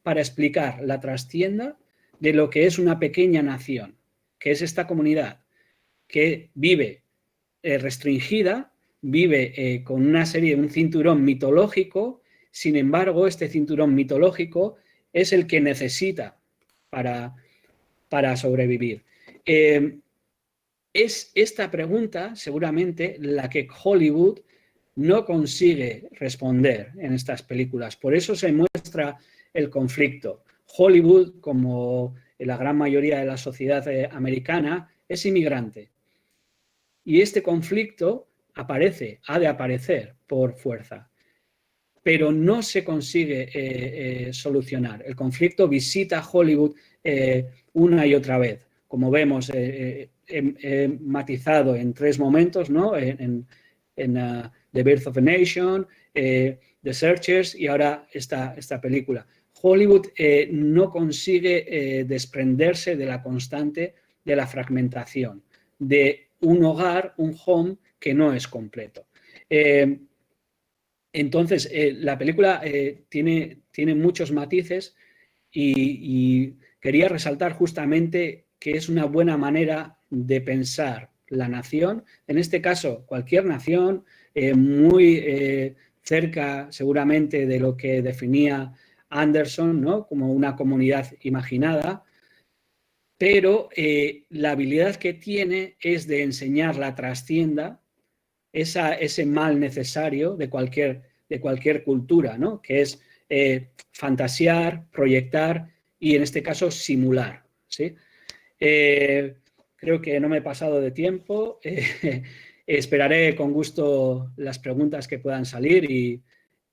para explicar la trastienda de lo que es una pequeña nación, que es esta comunidad que vive restringida, vive con una serie, un cinturón mitológico. Sin embargo, este cinturón mitológico es el que necesita para sobrevivir. Es esta pregunta seguramente la que Hollywood no consigue responder en estas películas. Por eso se muestra el conflicto. Hollywood, como la gran mayoría de la sociedad americana, es inmigrante. Y este conflicto ha de aparecer por fuerza, pero no se consigue solucionar. El conflicto visita Hollywood una y otra vez. Como vemos, he matizado en 3 momentos, ¿no? En The Birth of a Nation, The Searchers y ahora esta película. Hollywood no consigue desprenderse de la constante de la fragmentación, de un hogar, un home que no es completo. Entonces, la película tiene muchos matices y quería resaltar justamente que es una buena manera de pensar la nación, en este caso cualquier nación, muy cerca seguramente de lo que definía Anderson, ¿no? Como una comunidad imaginada, pero la habilidad que tiene es de enseñar la trastienda, ese mal necesario de cualquier cultura, ¿no? Que es fantasear, proyectar y en este caso simular, ¿sí? Creo que no me he pasado de tiempo. Esperaré con gusto las preguntas que puedan salir y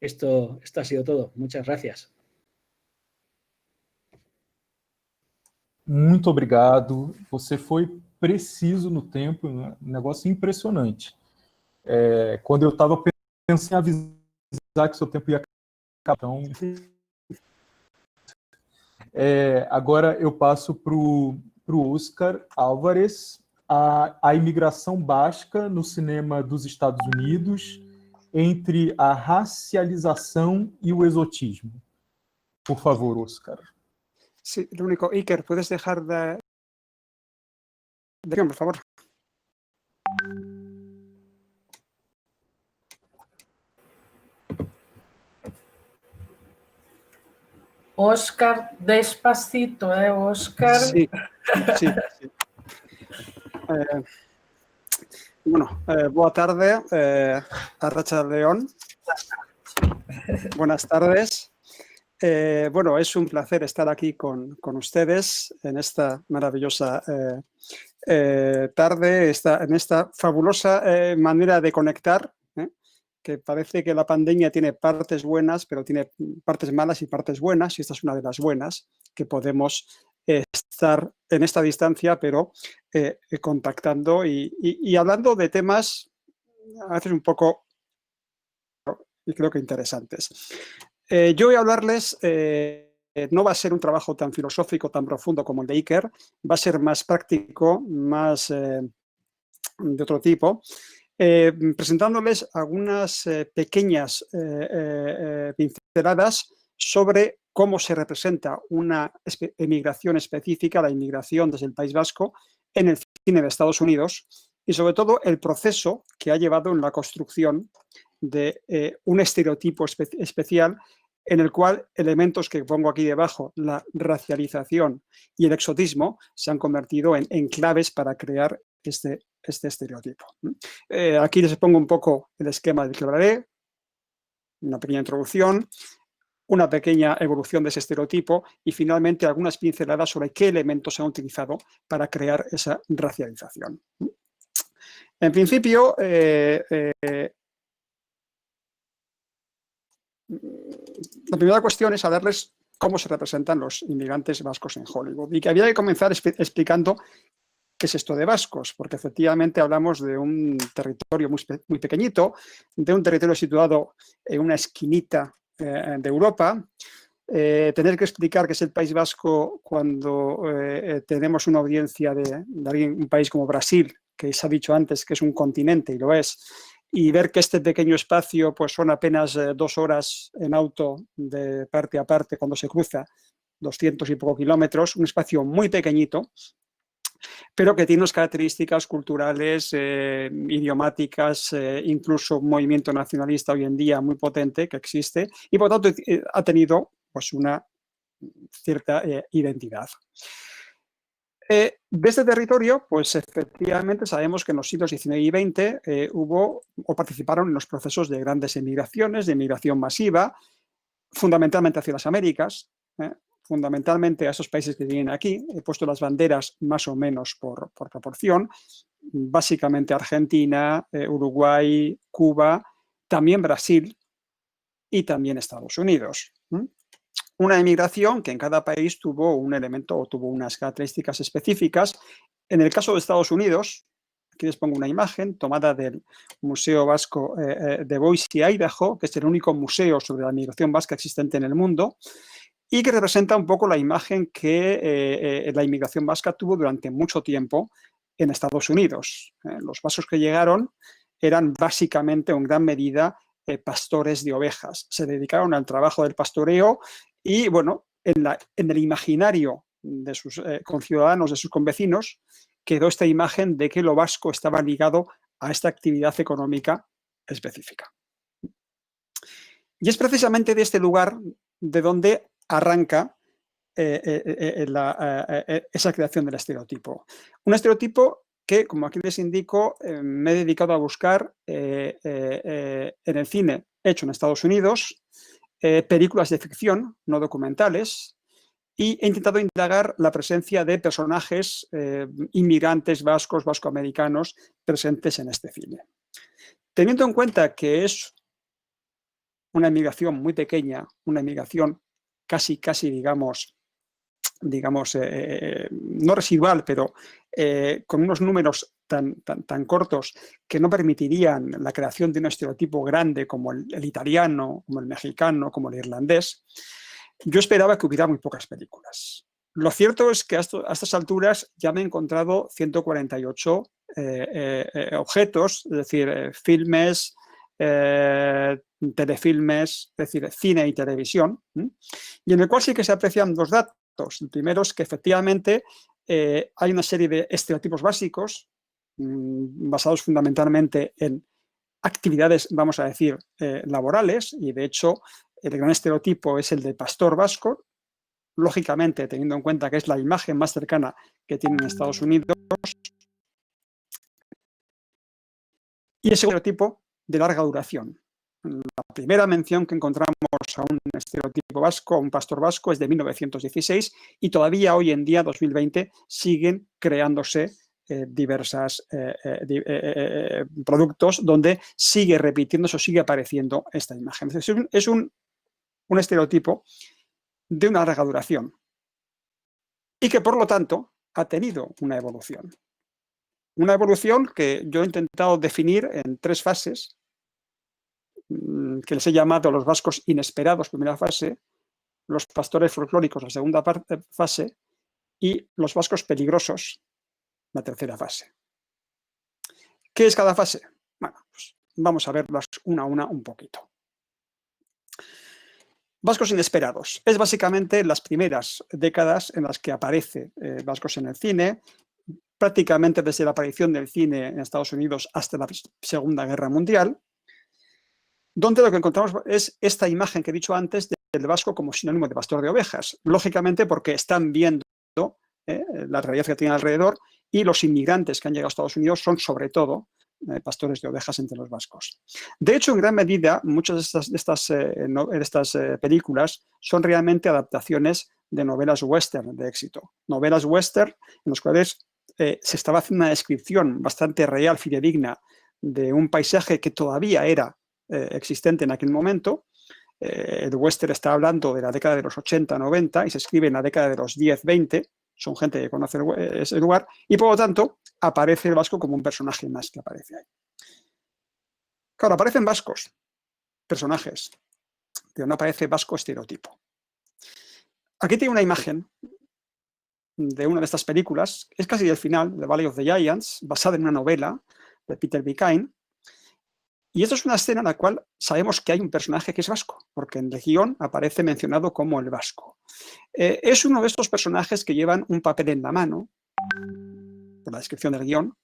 esto ha sido todo. Muchas gracias. Muito obrigado. Você foi preciso no tempo, né? Um negócio impressionante. Quando eu estava pensando em avisar que seu tempo ia acabar, então... agora eu passo para o Oscar Álvares, a imigração basca no cinema dos Estados Unidos, entre a racialização e o exotismo. Por favor, Oscar. Sí, lo único, Iker, ¿puedes dejar de por favor? Oscar, despacito, Oscar. Sí. Bueno, boa tarde, Arracha León. Buenas tardes. Bueno, es un placer estar aquí con ustedes en esta maravillosa tarde, en esta fabulosa manera de conectar, que parece que la pandemia tiene partes buenas, pero tiene partes malas y partes buenas, y esta es una de las buenas, que podemos estar en esta distancia, pero contactando y hablando de temas a veces un poco, y creo que interesantes. Yo voy a hablarles, no va a ser un trabajo tan filosófico, tan profundo como el de Iker, va a ser más práctico, más de otro tipo, presentándoles algunas pequeñas pinceladas sobre cómo se representa una emigración específica, la inmigración desde el País Vasco en el cine de Estados Unidos y sobre todo el proceso que ha llevado en la construcción de un estereotipo especial en el cual elementos que pongo aquí debajo, la racialización y el exotismo, se han convertido en claves para crear este estereotipo. Aquí les pongo un poco el esquema del que hablaré, una pequeña introducción, una pequeña evolución de ese estereotipo y finalmente algunas pinceladas sobre qué elementos se han utilizado para crear esa racialización. En principio, la primera cuestión es saberles cómo se representan los inmigrantes vascos en Hollywood. Y que había que comenzar explicando qué es esto de vascos, porque efectivamente hablamos de un territorio muy pequeñito, de un territorio situado en una esquinita de Europa. Tener que explicar qué es el País Vasco cuando tenemos una audiencia de un país como Brasil, que se ha dicho antes que es un continente y lo es, y ver que este pequeño espacio pues son apenas 2 horas en auto de parte a parte cuando se cruza 200 y poco kilómetros, un espacio muy pequeñito, pero que tiene unas características culturales, idiomáticas, incluso un movimiento nacionalista hoy en día muy potente que existe y por lo tanto ha tenido pues una cierta identidad. De este territorio, pues efectivamente sabemos que en los siglos XIX y XX hubo o participaron en los procesos de grandes emigraciones, de emigración masiva, fundamentalmente hacia las Américas, fundamentalmente a esos países que vienen aquí. He puesto las banderas más o menos por proporción, básicamente Argentina, Uruguay, Cuba, también Brasil y también Estados Unidos. Una emigración que en cada país tuvo un elemento o tuvo unas características específicas. En el caso de Estados Unidos, aquí les pongo una imagen tomada del Museo Vasco de Boise, Idaho, que es el único museo sobre la migración vasca existente en el mundo y que representa un poco la imagen que la inmigración vasca tuvo durante mucho tiempo en Estados Unidos. Los vascos que llegaron eran básicamente, en gran medida, pastores de ovejas. Se dedicaron al trabajo del pastoreo y, bueno, en el imaginario de sus conciudadanos, de sus convecinos, quedó esta imagen de que lo vasco estaba ligado a esta actividad económica específica. Y es precisamente de este lugar de donde arranca esa creación del estereotipo. Un estereotipo que, como aquí les indico, me he dedicado a buscar en el cine hecho en Estados Unidos, películas de ficción, no documentales, y he intentado indagar la presencia de personajes inmigrantes vascos, vascoamericanos, presentes en este cine. Teniendo en cuenta que es una inmigración muy pequeña, una inmigración casi digamos, no residual, pero con unos números tan cortos que no permitirían la creación de un estereotipo grande como el italiano, como el mexicano, como el irlandés, yo esperaba que hubiera muy pocas películas. Lo cierto es que a estas alturas ya me he encontrado 148 objetos, es decir, filmes, telefilmes, es decir, cine y televisión, y en el cual sí que se aprecian dos datos. El primero es que efectivamente hay una serie de estereotipos básicos basados fundamentalmente en actividades, vamos a decir, laborales, y de hecho el gran estereotipo es el del pastor vasco, lógicamente teniendo en cuenta que es la imagen más cercana que tienen en Estados Unidos, y ese estereotipo de larga duración. La primera mención que encontramos a un estereotipo vasco, a un pastor vasco, es de 1916 y todavía hoy en día, 2020, siguen creándose diversos productos donde sigue repitiéndose o sigue apareciendo esta imagen. Es un estereotipo de una larga duración y que, por lo tanto, ha tenido una evolución. Una evolución que yo he intentado definir en 3 fases, que les he llamado los vascos inesperados, primera fase, los pastores folclóricos, la segunda fase, y los vascos peligrosos, la tercera fase. ¿Qué es cada fase? Bueno, pues vamos a verlas una a una un poquito. Vascos inesperados. Es básicamente las primeras décadas en las que aparece vascos en el cine, prácticamente desde la aparición del cine en Estados Unidos hasta la Segunda Guerra Mundial, donde lo que encontramos es esta imagen que he dicho antes del vasco como sinónimo de pastor de ovejas, lógicamente porque están viendo la realidad que tienen alrededor y los inmigrantes que han llegado a Estados Unidos son sobre todo pastores de ovejas entre los vascos. De hecho, en gran medida, muchas de estas películas son realmente adaptaciones de novelas western de éxito. Novelas western en las cuales se estaba haciendo una descripción bastante real, fidedigna, de un paisaje que todavía era existente en aquel momento. El western está hablando de la década de los 80-90 y se escribe en la década de los 10-20, son gente que conoce ese lugar, y por lo tanto aparece el vasco como un personaje más que aparece ahí. Claro, aparecen vascos, personajes, pero no aparece vasco estereotipo. Aquí tiene una imagen de una de estas películas, es casi el final, The Valley of the Giants, basada en una novela de Peter B. Kine, Y esto es una escena en la cual sabemos que hay un personaje que es vasco, porque en el guión aparece mencionado como el vasco. Es uno de estos personajes que llevan un papel en la mano, por la descripción del guión.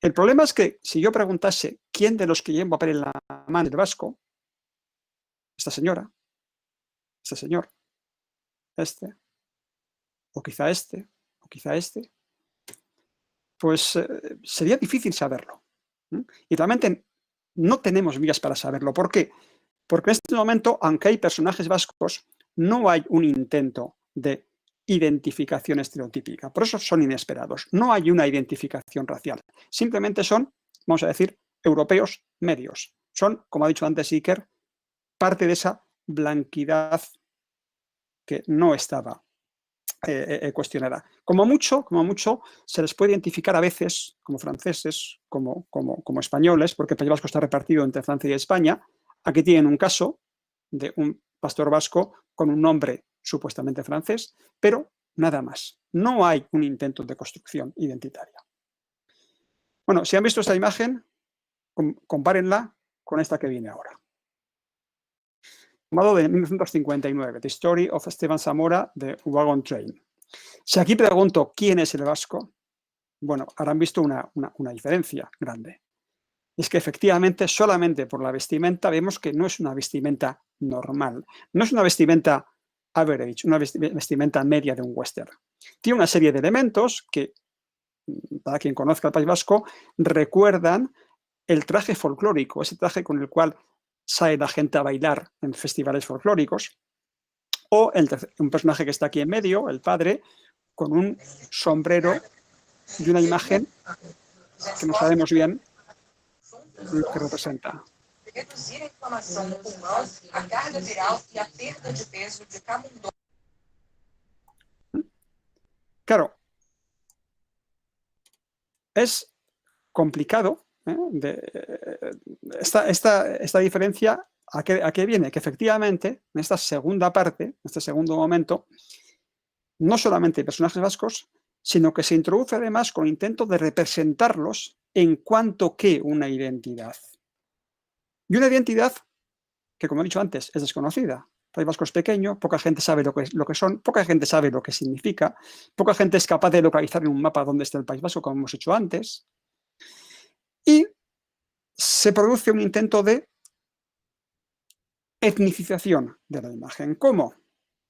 El problema es que si yo preguntase quién de los que llevan papel en la mano es el vasco, esta señora, este señor, este, o quizá este, pues sería difícil saberlo. Y realmente no tenemos vías para saberlo. ¿Por qué? Porque en este momento, aunque hay personajes vascos, no hay un intento de identificación estereotípica. Por eso son inesperados. No hay una identificación racial. Simplemente son, vamos a decir, europeos medios. Son, como ha dicho antes Iker, parte de esa blanquidad que no estaba cuestionada. Como mucho, se les puede identificar a veces como franceses, como españoles, porque el País Vasco está repartido entre Francia y España. Aquí tienen un caso de un pastor vasco con un nombre supuestamente francés, pero nada más. No hay un intento de construcción identitaria. Bueno, si han visto esta imagen, compárenla con esta que viene ahora. Tomado de 1959, The Story of Esteban Zamora, de Wagon Train. Si aquí pregunto quién es el vasco, bueno, habrán visto una diferencia grande. Es que efectivamente, solamente por la vestimenta, vemos que no es una vestimenta normal. No es una vestimenta average, una vestimenta media de un western. Tiene una serie de elementos que, para quien conozca el País Vasco, recuerdan el traje folclórico, ese traje con el cual sale la gente a bailar en festivales folclóricos, o un personaje que está aquí en medio, el padre, con un sombrero y una imagen que no sabemos bien lo que representa. Claro, es complicado esta diferencia. ¿A qué viene? Que efectivamente, en esta segunda parte, en este segundo momento, no solamente hay personajes vascos, sino que se introduce además con intento de representarlos en cuanto que una identidad. Y una identidad que, como he dicho antes, es desconocida. El País Vasco es pequeño, poca gente sabe lo que son, poca gente sabe lo que significa, poca gente es capaz de localizar en un mapa dónde está el País Vasco, como hemos hecho antes. Y se produce un intento de etnicización de la imagen. ¿Cómo?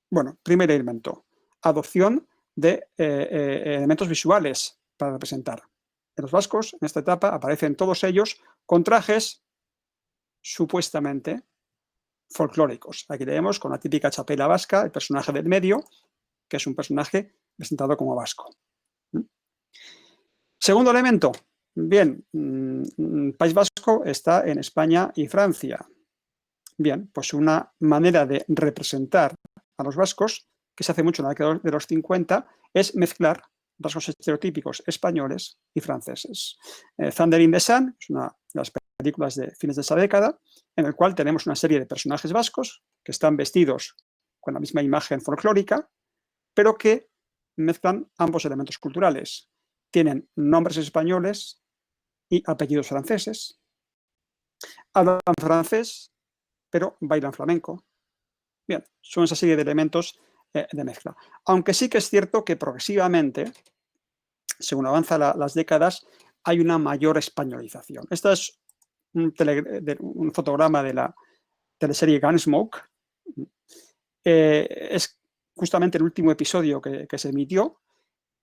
Bueno, primer elemento, adopción de elementos visuales para representar. En los vascos, en esta etapa, aparecen todos ellos con trajes supuestamente folclóricos. Aquí tenemos con la típica chapela vasca, el personaje del medio, que es un personaje presentado como vasco. Segundo elemento, bien, País Vasco está en España y Francia. Bien, pues una manera de representar a los vascos, que se hace mucho en la década de los 50, es mezclar rasgos estereotípicos españoles y franceses. Thunder in the Sun es una de las películas de fines de esa década, en el cual tenemos una serie de personajes vascos que están vestidos con la misma imagen folclórica, pero que mezclan ambos elementos culturales. Tienen nombres españoles y apellidos franceses, hablan francés, pero bailan flamenco. Bien, son esa serie de elementos de mezcla. Aunque sí que es cierto que progresivamente, según avanzan las décadas, hay una mayor españolización. Este es un fotograma de la teleserie Gunsmoke. Es justamente el último episodio que se emitió.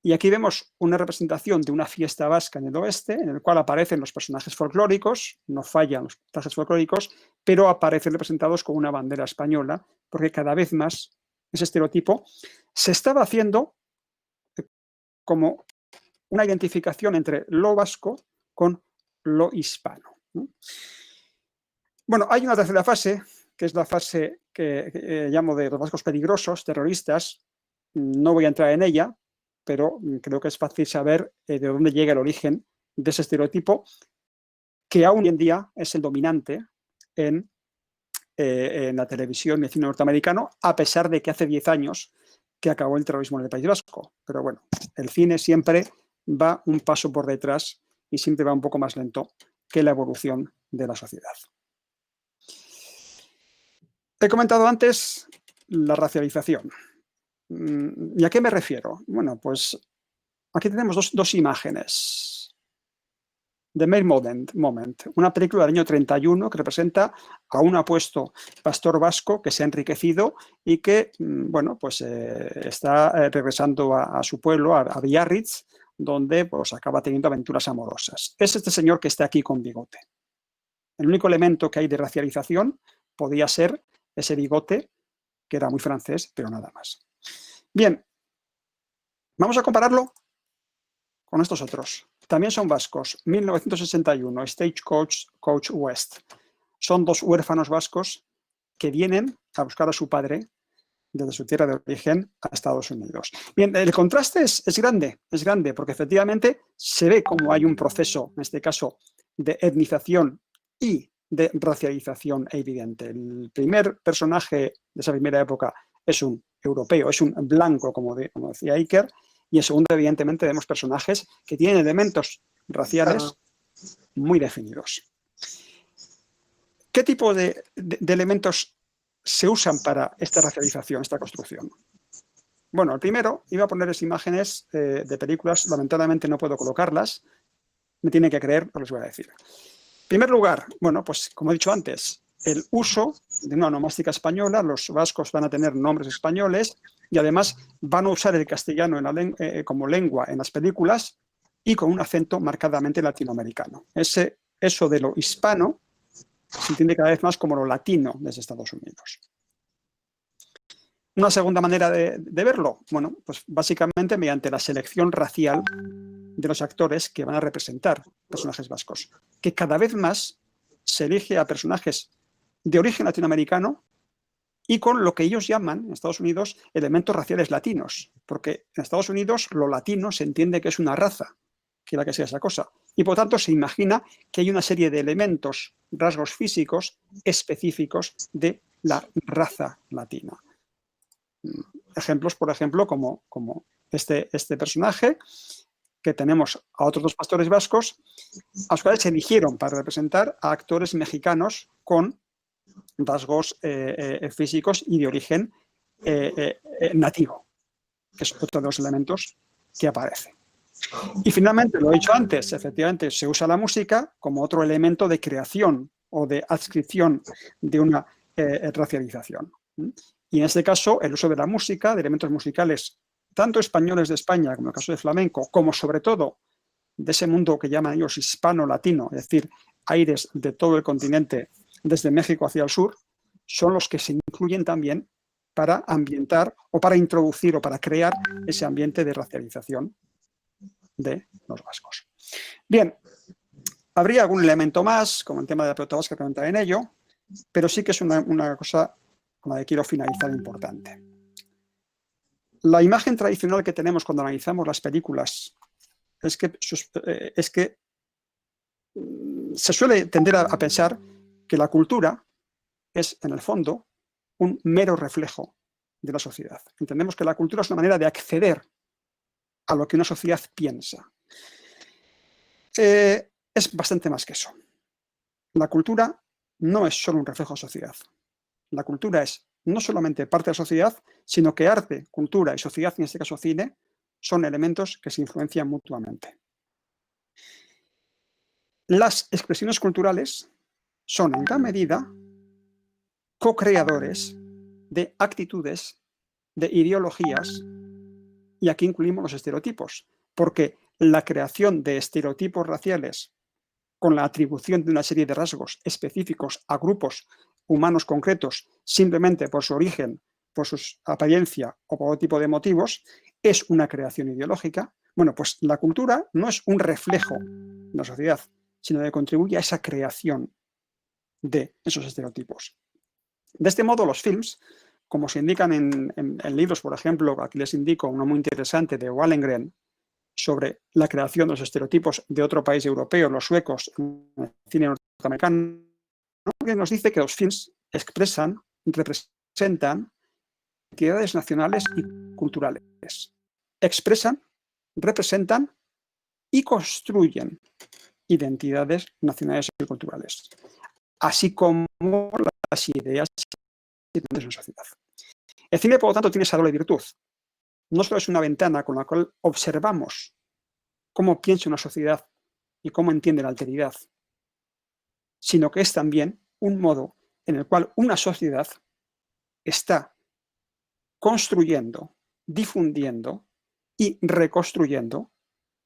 Y aquí vemos una representación de una fiesta vasca en el oeste, en el cual aparecen los personajes folclóricos, no fallan los trajes folclóricos, pero aparecen representados con una bandera española, porque cada vez más ese estereotipo se estaba haciendo como una identificación entre lo vasco con lo hispano. Bueno, hay una tercera fase, que es la fase que llamo de los vascos peligrosos, terroristas. No voy a entrar en ella, pero creo que es fácil saber de dónde llega el origen de ese estereotipo, que aún hoy en día es el dominante en la televisión y el cine norteamericano, a pesar de que hace 10 años que acabó el terrorismo en el País Vasco. Pero bueno, el cine siempre va un paso por detrás y siempre va un poco más lento que la evolución de la sociedad. He comentado antes la racialización. ¿Y a qué me refiero? Bueno, pues aquí tenemos dos imágenes. The Main Moment, una película del año 31 que representa a un apuesto pastor vasco que se ha enriquecido y que, bueno, pues está regresando a su pueblo, a Biarritz, donde pues acaba teniendo aventuras amorosas. Es este señor que está aquí con bigote. El único elemento que hay de racialización podía ser ese bigote, que era muy francés, pero nada más. Bien, vamos a compararlo con estos otros. También son vascos. 1961, Stagecoach West. Son dos huérfanos vascos que vienen a buscar a su padre desde su tierra de origen a Estados Unidos. Bien, el contraste es grande, porque efectivamente se ve como hay un proceso, en este caso, de etnización y de racialización evidente. El primer personaje de esa primera época es un europeo, es un blanco, como decía Iker, y en segundo, evidentemente, vemos personajes que tienen elementos raciales muy definidos. ¿Qué tipo de elementos se usan para esta racialización, esta construcción? Bueno, el primero, iba a ponerles imágenes de películas, lamentablemente no puedo colocarlas, me tienen que creer lo que les voy a decir. En primer lugar, bueno, pues como he dicho antes, el uso de una onomástica española, los vascos van a tener nombres españoles y además van a usar el castellano como lengua en las películas y con un acento marcadamente latinoamericano. Eso de lo hispano se entiende cada vez más como lo latino desde Estados Unidos. Una segunda manera de verlo, bueno, pues básicamente mediante la selección racial de los actores que van a representar personajes vascos, que cada vez más se elige a personajes de origen latinoamericano y con lo que ellos llaman, en Estados Unidos, elementos raciales latinos, porque en Estados Unidos lo latino se entiende que es una raza, que la que sea esa cosa, y por tanto se imagina que hay una serie de elementos, rasgos físicos específicos de la raza latina. Ejemplos, por ejemplo, como este personaje, que tenemos a otros dos pastores vascos, a los cuales se eligieron para representar a actores mexicanos con rasgos físicos y de origen nativo, que es otro de los elementos que aparece. Y finalmente, lo he dicho antes, efectivamente se usa la música como otro elemento de creación o de adscripción de una racialización. Y en este caso, el uso de la música, de elementos musicales, tanto españoles de España, como en el caso de flamenco, como sobre todo de ese mundo que llaman ellos hispano-latino, es decir, aires de todo el continente, desde México hacia el sur, son los que se incluyen también para ambientar o para introducir o para crear ese ambiente de racialización de los vascos. Bien, habría algún elemento más, como el tema de la pelota vasca, que no entra en ello, pero sí que es una cosa con la que quiero finalizar importante. La imagen tradicional que tenemos cuando analizamos las películas es que se suele tender a pensar que la cultura es, en el fondo, un mero reflejo de la sociedad. Entendemos que la cultura es una manera de acceder a lo que una sociedad piensa. Es bastante más que eso. La cultura no es solo un reflejo de la sociedad. La cultura es no solamente parte de la sociedad, sino que arte, cultura y sociedad, en este caso cine, son elementos que se influencian mutuamente. Las expresiones culturales son, en gran medida, co-creadores de actitudes, de ideologías, y aquí incluimos los estereotipos, porque la creación de estereotipos raciales con la atribución de una serie de rasgos específicos a grupos humanos concretos, simplemente por su origen, por su apariencia o por otro tipo de motivos, es una creación ideológica. Bueno, pues la cultura no es un reflejo de la sociedad, sino que contribuye a esa creación de esos estereotipos. De este modo, los films, como se indican en libros, por ejemplo, aquí les indico uno muy interesante de Wallengren, sobre la creación de los estereotipos de otro país europeo, los suecos, en el cine norteamericano, que nos dice que los films expresan, representan identidades nacionales y culturales. Expresan, representan y construyen identidades nacionales y culturales, así como las ideas de una sociedad. El cine, por lo tanto, tiene esa doble virtud. No solo es una ventana con la cual observamos cómo piensa una sociedad y cómo entiende la alteridad, sino que es también un modo en el cual una sociedad está construyendo, difundiendo y reconstruyendo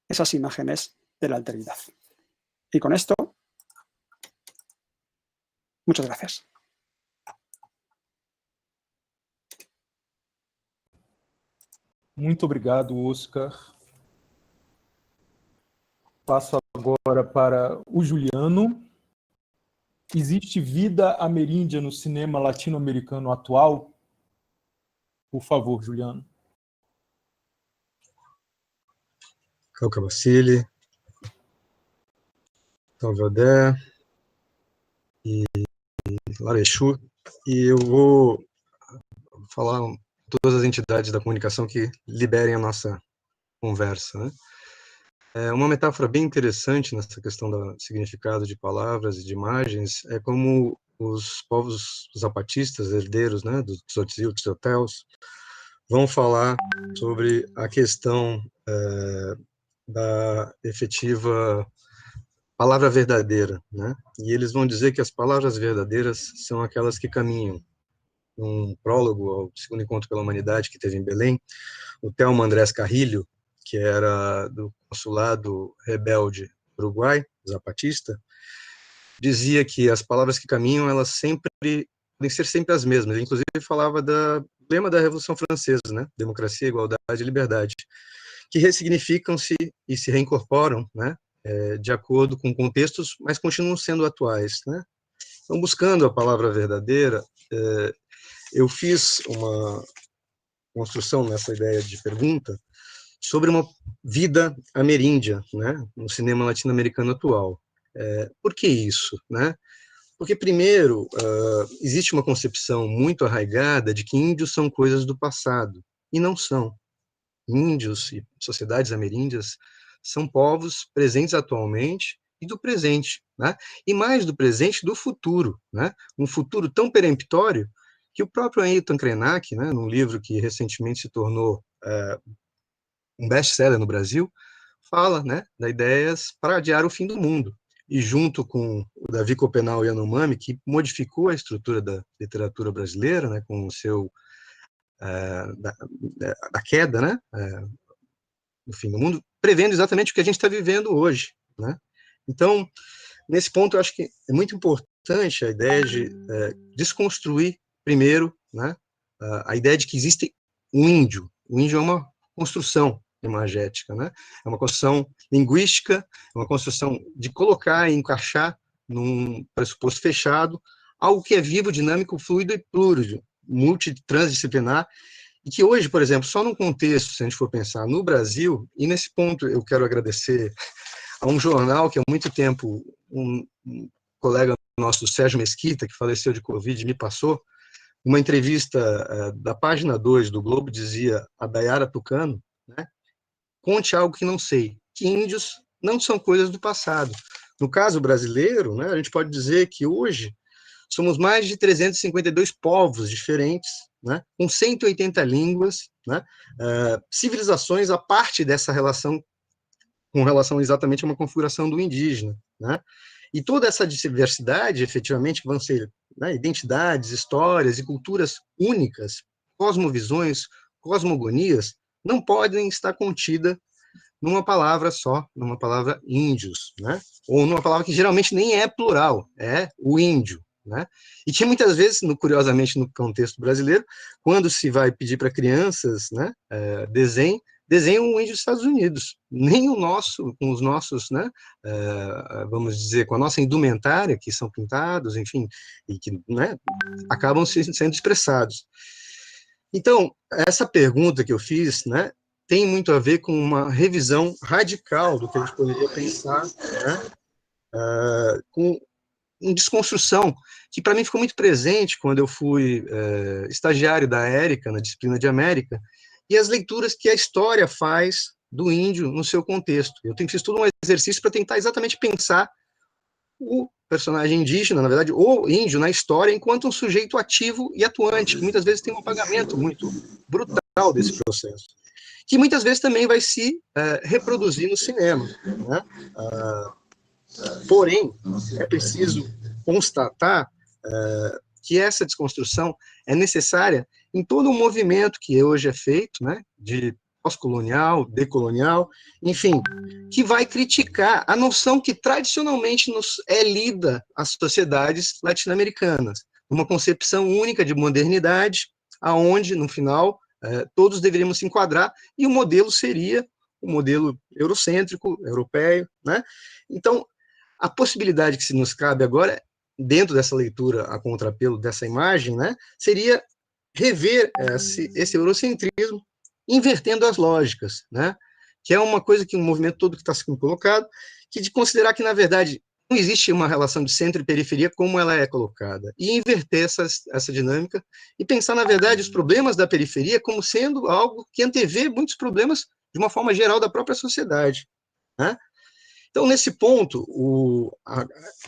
esas imágenes de la alteridad. Y con esto, muchas gracias. Muito obrigado, Oscar. Passo agora para o Juliano. Existe vida ameríndia no cinema latino-americano atual? Por favor, Juliano. Cauca Bacilli, Salvador e Larechu. E eu vou falar todas as entidades da comunicação que liberem a nossa conversa, né? É uma metáfora bem interessante nessa questão do significado de palavras e de imagens, é como os povos zapatistas, herdeiros, né, dos Tzotzil, Tzotels, vão falar sobre a questão da efetiva palavra verdadeira, né? E eles vão dizer que as palavras verdadeiras são aquelas que caminham. Um prólogo ao segundo encontro pela humanidade que teve em Belém, o Thelma Andrés Carrilho, que era do consulado rebelde uruguai, zapatista, dizia que as palavras que caminham, elas sempre podem ser sempre as mesmas. Ele, inclusive, falava do lema da Revolução Francesa, né? Democracia, igualdade e liberdade, que ressignificam-se e se reincorporam, né? De acordo com contextos, mas continuam sendo atuais, né? Então, buscando a palavra verdadeira, eu fiz uma construção nessa ideia de pergunta sobre uma vida ameríndia, né, no cinema latino-americano atual. Por que isso, né? Porque, primeiro, existe uma concepção muito arraigada de que índios são coisas do passado, e não são. Índios e sociedades ameríndias são povos presentes atualmente e do presente, né? E mais do presente, do futuro, né? Um futuro tão peremptório que o próprio Ailton Krenak, né, num livro que recentemente se tornou um best-seller no Brasil, fala, né, da ideias para adiar o fim do mundo. E junto com o Davi Copenau Yanomami, que modificou a estrutura da literatura brasileira, né, com o seu da queda, né, do fim do mundo, prevendo exatamente o que a gente está vivendo hoje, né? Então, nesse ponto, eu acho que é muito importante a ideia de desconstruir primeiro, né, a ideia de que existe um índio. O índio é uma construção imagética, né? É uma construção linguística, é uma construção de colocar e encaixar num pressuposto fechado algo que é vivo, dinâmico, fluido e plúrido, multitransdisciplinar, e que hoje, por exemplo, só num contexto, se a gente for pensar no Brasil, e nesse ponto eu quero agradecer a um jornal que há muito tempo um colega nosso, Sérgio Mesquita, que faleceu de Covid, me passou, uma entrevista da página 2 do Globo, dizia a Dayara Tucano, né, conte algo que não sei, que índios não são coisas do passado. No caso brasileiro, né, a gente pode dizer que hoje somos mais de 352 povos diferentes, né, com 180 línguas, né, civilizações a parte dessa relação, com relação exatamente a uma configuração do indígena, né, e toda essa diversidade, efetivamente, vão ser, né, identidades, histórias e culturas únicas, cosmovisões, cosmogonias, não podem estar contida numa palavra só, numa palavra índios, né, ou numa palavra que geralmente nem é plural, é o índio, né, e que muitas vezes, curiosamente, no contexto brasileiro, quando se vai pedir para crianças, né, desenham o índio dos Estados Unidos, nem o nosso, com os nossos, né, vamos dizer, com a nossa indumentária, que são pintados, enfim, e que, né, acabam sendo expressados. Então, essa pergunta que eu fiz, né, tem muito a ver com uma revisão radical do que a gente poderia pensar, né, com uma desconstrução, que para mim ficou muito presente quando eu fui estagiário da Érica, na disciplina de América, e as leituras que a história faz do índio no seu contexto. Eu tenho que fazer todo um exercício para tentar exatamente pensar o personagem indígena, na verdade, o índio na história, enquanto um sujeito ativo e atuante, que muitas vezes tem um apagamento muito brutal desse processo, que muitas vezes também vai se reproduzir no cinema, né? Porém, é preciso constatar que essa desconstrução é necessária em todo o movimento que hoje é feito, né, de pós-colonial, decolonial, enfim, que vai criticar a noção que tradicionalmente é lida às sociedades latino-americanas, uma concepção única de modernidade, aonde, no final, todos deveríamos se enquadrar, e o modelo seria o modelo eurocêntrico, europeu, né? Então, a possibilidade que se nos cabe agora, dentro dessa leitura a contrapelo dessa imagem, né, seria rever esse eurocentrismo, invertendo as lógicas, né, que é uma coisa que um movimento todo que está sendo colocado, que de considerar que, na verdade, não existe uma relação de centro e periferia como ela é colocada, e inverter essa dinâmica, e pensar, na verdade, os problemas da periferia como sendo algo que antevê muitos problemas, de uma forma geral, da própria sociedade, né? Então, nesse ponto,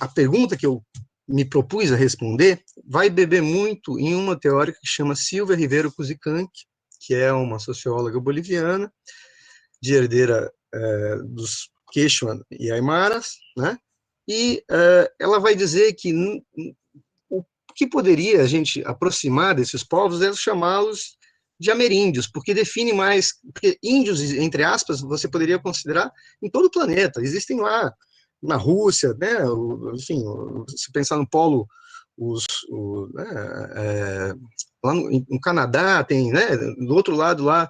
a pergunta que eu me propus a responder vai beber muito em uma teórica que chama Silvia Rivero Cusicanqui, que é uma socióloga boliviana, de herdeira dos Quechua e Aimaras, né? E ela vai dizer que o que poderia a gente aproximar desses povos é chamá-los de ameríndios, porque define mais, porque índios, entre aspas, você poderia considerar em todo o planeta, existem lá na Rússia, né, enfim, se pensar no polo, lá no Canadá tem, né, do outro lado lá,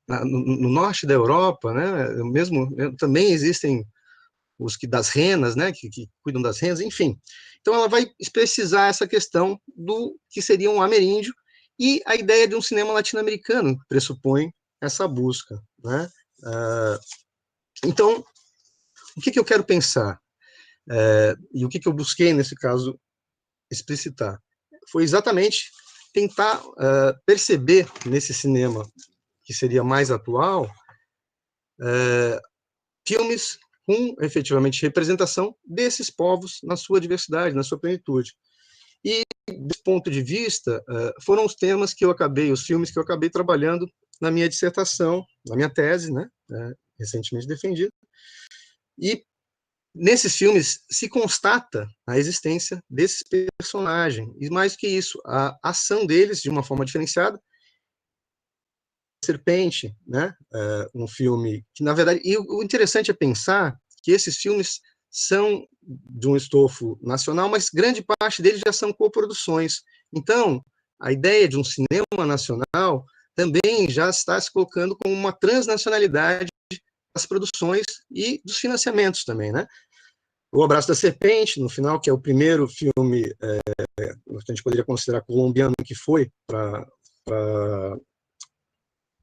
no norte da Europa, né, mesmo, também existem os que das renas, né, que cuidam das renas, enfim. Então ela vai precisar essa questão do que seria um ameríndio, e a ideia de um cinema latino-americano pressupõe essa busca, né? Então, o que eu quero pensar? E o que eu busquei, nesse caso, explicitar? Foi exatamente tentar perceber nesse cinema, que seria mais atual, filmes com, efetivamente, representação desses povos na sua diversidade, na sua plenitude. E, desse ponto de vista, foram os temas que eu acabei, os filmes que eu acabei trabalhando na minha dissertação, na minha tese, né, recentemente defendida. E, nesses filmes, se constata a existência desses personagens, e mais que isso, a ação deles, de uma forma diferenciada. Serpente, né, um filme que, na verdade, e o interessante é pensar que esses filmes são de um estofo nacional, mas grande parte deles já são coproduções. Então, a ideia de um cinema nacional também já está se colocando como uma transnacionalidade das produções e dos financiamentos também, né? O Abraço da Serpente, no final, que é o primeiro filme que a gente poderia considerar colombiano, que foi para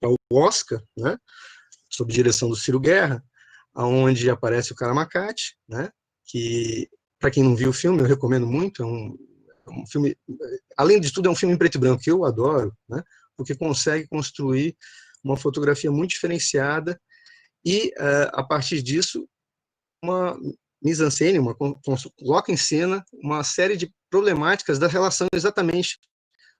o Oscar, né, sob direção do Ciro Guerra, onde aparece o Caramacate, né, que, para quem não viu o filme, eu recomendo muito, é um filme, além de tudo, é um filme em preto e branco, que eu adoro, né, porque consegue construir uma fotografia muito diferenciada e, a partir disso, uma mise-en-scène, coloca em cena uma série de problemáticas da relação exatamente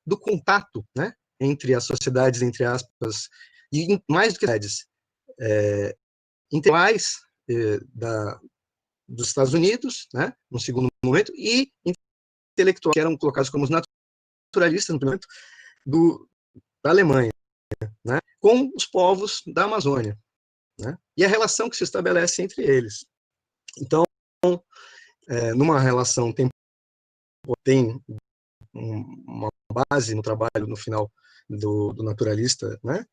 do contato, né, entre as sociedades, entre aspas, e mais do que sociedades, intelectuais dos Estados Unidos, né, no segundo momento, e intelectuais que eram colocados como os naturalistas no primeiro momento da Alemanha, né, com os povos da Amazônia, né, e a relação que se estabelece entre eles. Então, numa relação tem uma base no trabalho, no final, do naturalista, né,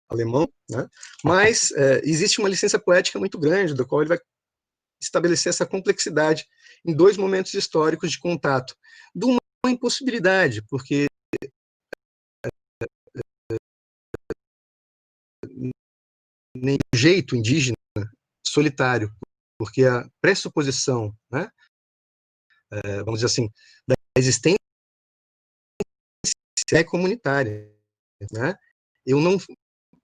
alemão, né, mas existe uma licença poética muito grande, do qual ele vai estabelecer essa complexidade em dois momentos históricos de contato, de uma impossibilidade, porque nem jeito indígena solitário, porque a pressuposição, né, vamos dizer assim, da existência é comunitária, né? Eu não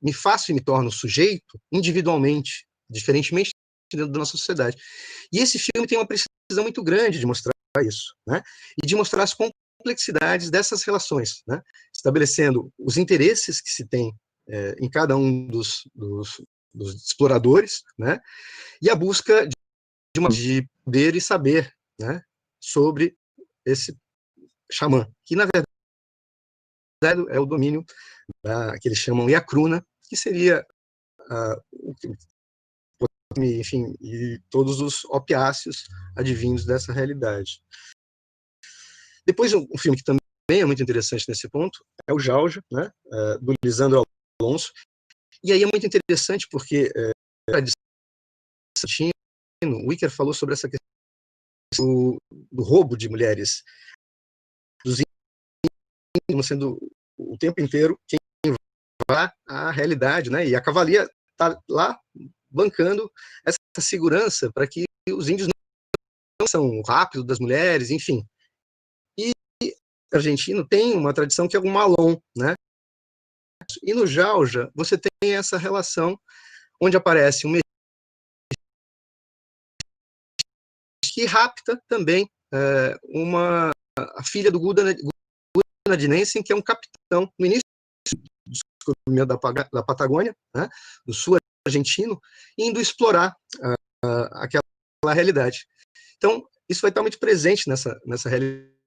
me faço e me torno sujeito individualmente, diferentemente dentro da nossa sociedade. E esse filme tem uma precisão muito grande de mostrar isso, né? E de mostrar as complexidades dessas relações, né? Estabelecendo os interesses que se tem em cada um dos exploradores, né? E a busca de poder e saber, né? Sobre esse xamã, que na verdade é o domínio que eles chamam Iakruna, que seria enfim, e todos os opiáceos advindos dessa realidade. Depois, um filme que também é muito interessante nesse ponto é o Jauja, né, do Lisandro Alonso. E aí é muito interessante porque o Wicker falou sobre essa questão do roubo de mulheres, dos índios sendo o tempo inteiro quem vai à realidade, né? E a cavalaria está lá bancando essa segurança para que os índios não são rápidos das mulheres, enfim. E o argentino tem uma tradição que é o malón, né? E no Jauja você tem essa relação onde aparece um que rapta também a filha do Gudanadinense, que é um capitão no início do descobrimento da Patagônia, né, do sul argentino, indo explorar aquela realidade. Então, isso vai estar muito presente nessa realidade.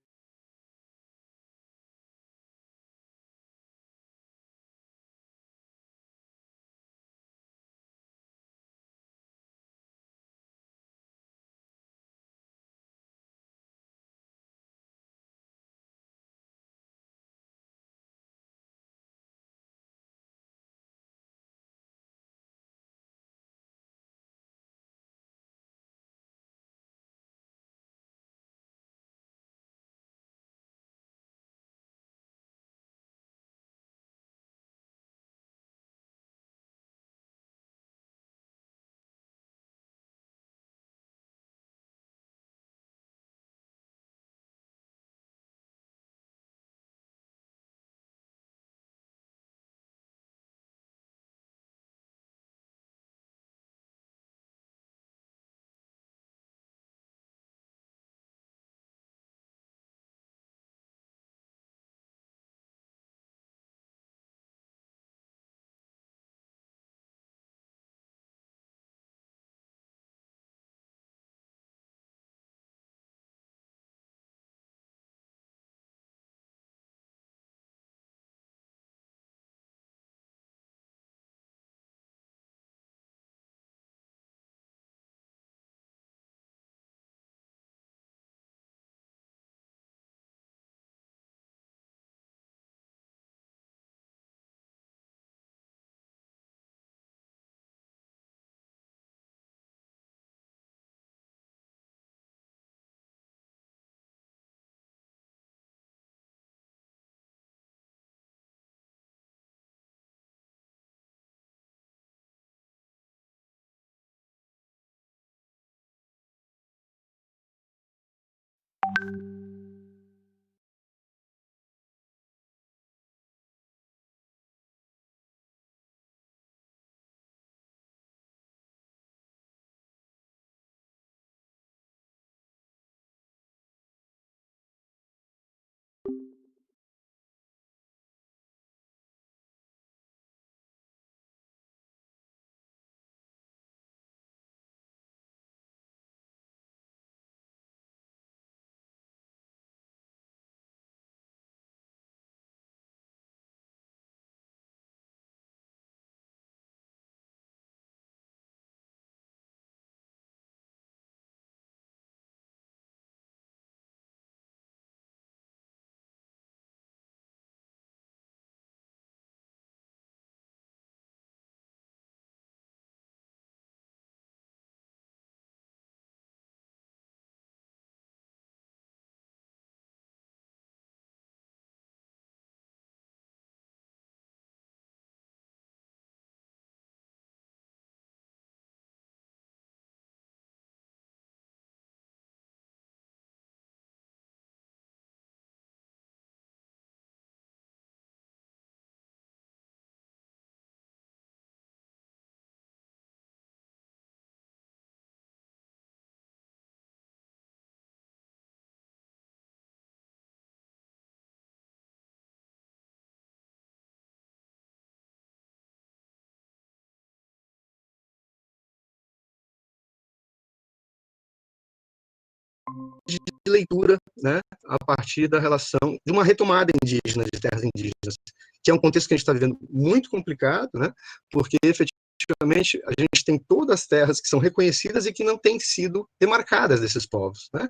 de leitura, né, a partir da relação de uma retomada indígena, de terras indígenas, que é um contexto que a gente está vivendo muito complicado, né, porque efetivamente a gente tem todas as terras que são reconhecidas e que não têm sido demarcadas desses povos, né,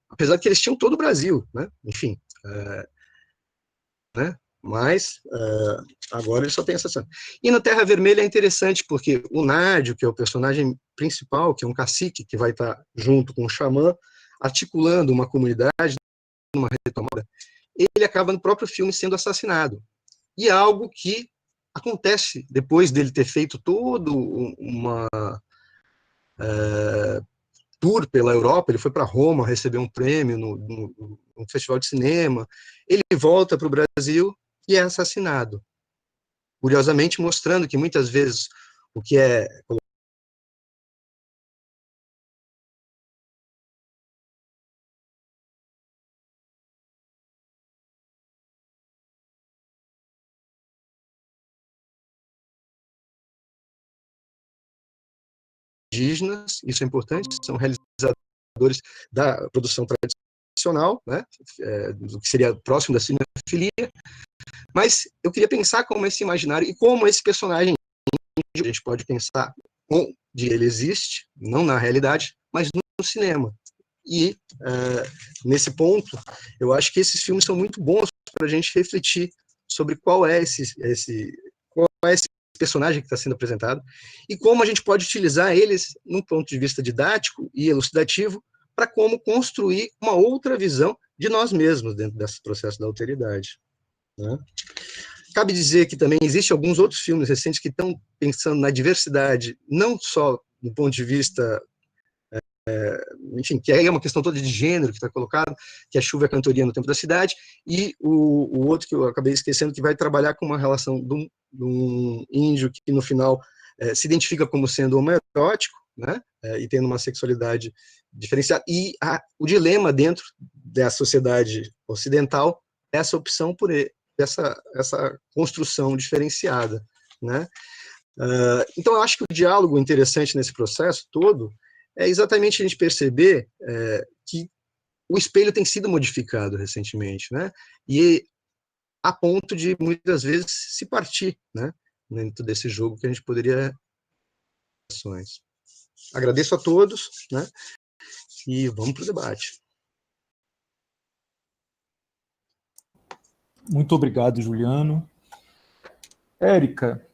apesar que eles tinham todo o Brasil, né, enfim, né, mas agora ele só tem essa cena. E na Terra Vermelha é interessante porque o Nádio, que é o personagem principal, que é um cacique que vai estar junto com o xamã, articulando uma comunidade, uma retomada, ele acaba no próprio filme sendo assassinado. E é algo que acontece depois dele ter feito todo uma tour pela Europa, ele foi para Roma receber um prêmio no festival de cinema, ele volta para o Brasil e é assassinado. Curiosamente, mostrando que muitas vezes o que é indígenas, isso é importante, são realizadores da produção tradicional, né, do que seria próximo da cinefilia, mas eu queria pensar como esse imaginário e como esse personagem, a gente pode pensar onde ele existe, não na realidade, mas no cinema. E, nesse ponto, eu acho que esses filmes são muito bons para a gente refletir sobre qual é esse personagem que está sendo apresentado e como a gente pode utilizar eles, num ponto de vista didático e elucidativo, para como construir uma outra visão de nós mesmos dentro desse processo da alteridade, né? Cabe dizer que também existem alguns outros filmes recentes que estão pensando na diversidade, não só do ponto de vista, enfim, que é uma questão toda de gênero que está colocado, que é Chuva e a Cantoria no Tempo da Cidade, e o outro que eu acabei esquecendo, que vai trabalhar com uma relação de um índio que no final se identifica como sendo homoerótico, né, e tendo uma sexualidade diferenciada, e o dilema dentro da sociedade ocidental é essa opção por essa construção diferenciada, né? Então, eu acho que o diálogo interessante nesse processo todo é exatamente a gente perceber que o espelho tem sido modificado recentemente, né? E a ponto de, muitas vezes, se partir, né, dentro desse jogo que a gente poderia... Agradeço a todos, né? E vamos para o debate. Muito obrigado, Juliano. Érica,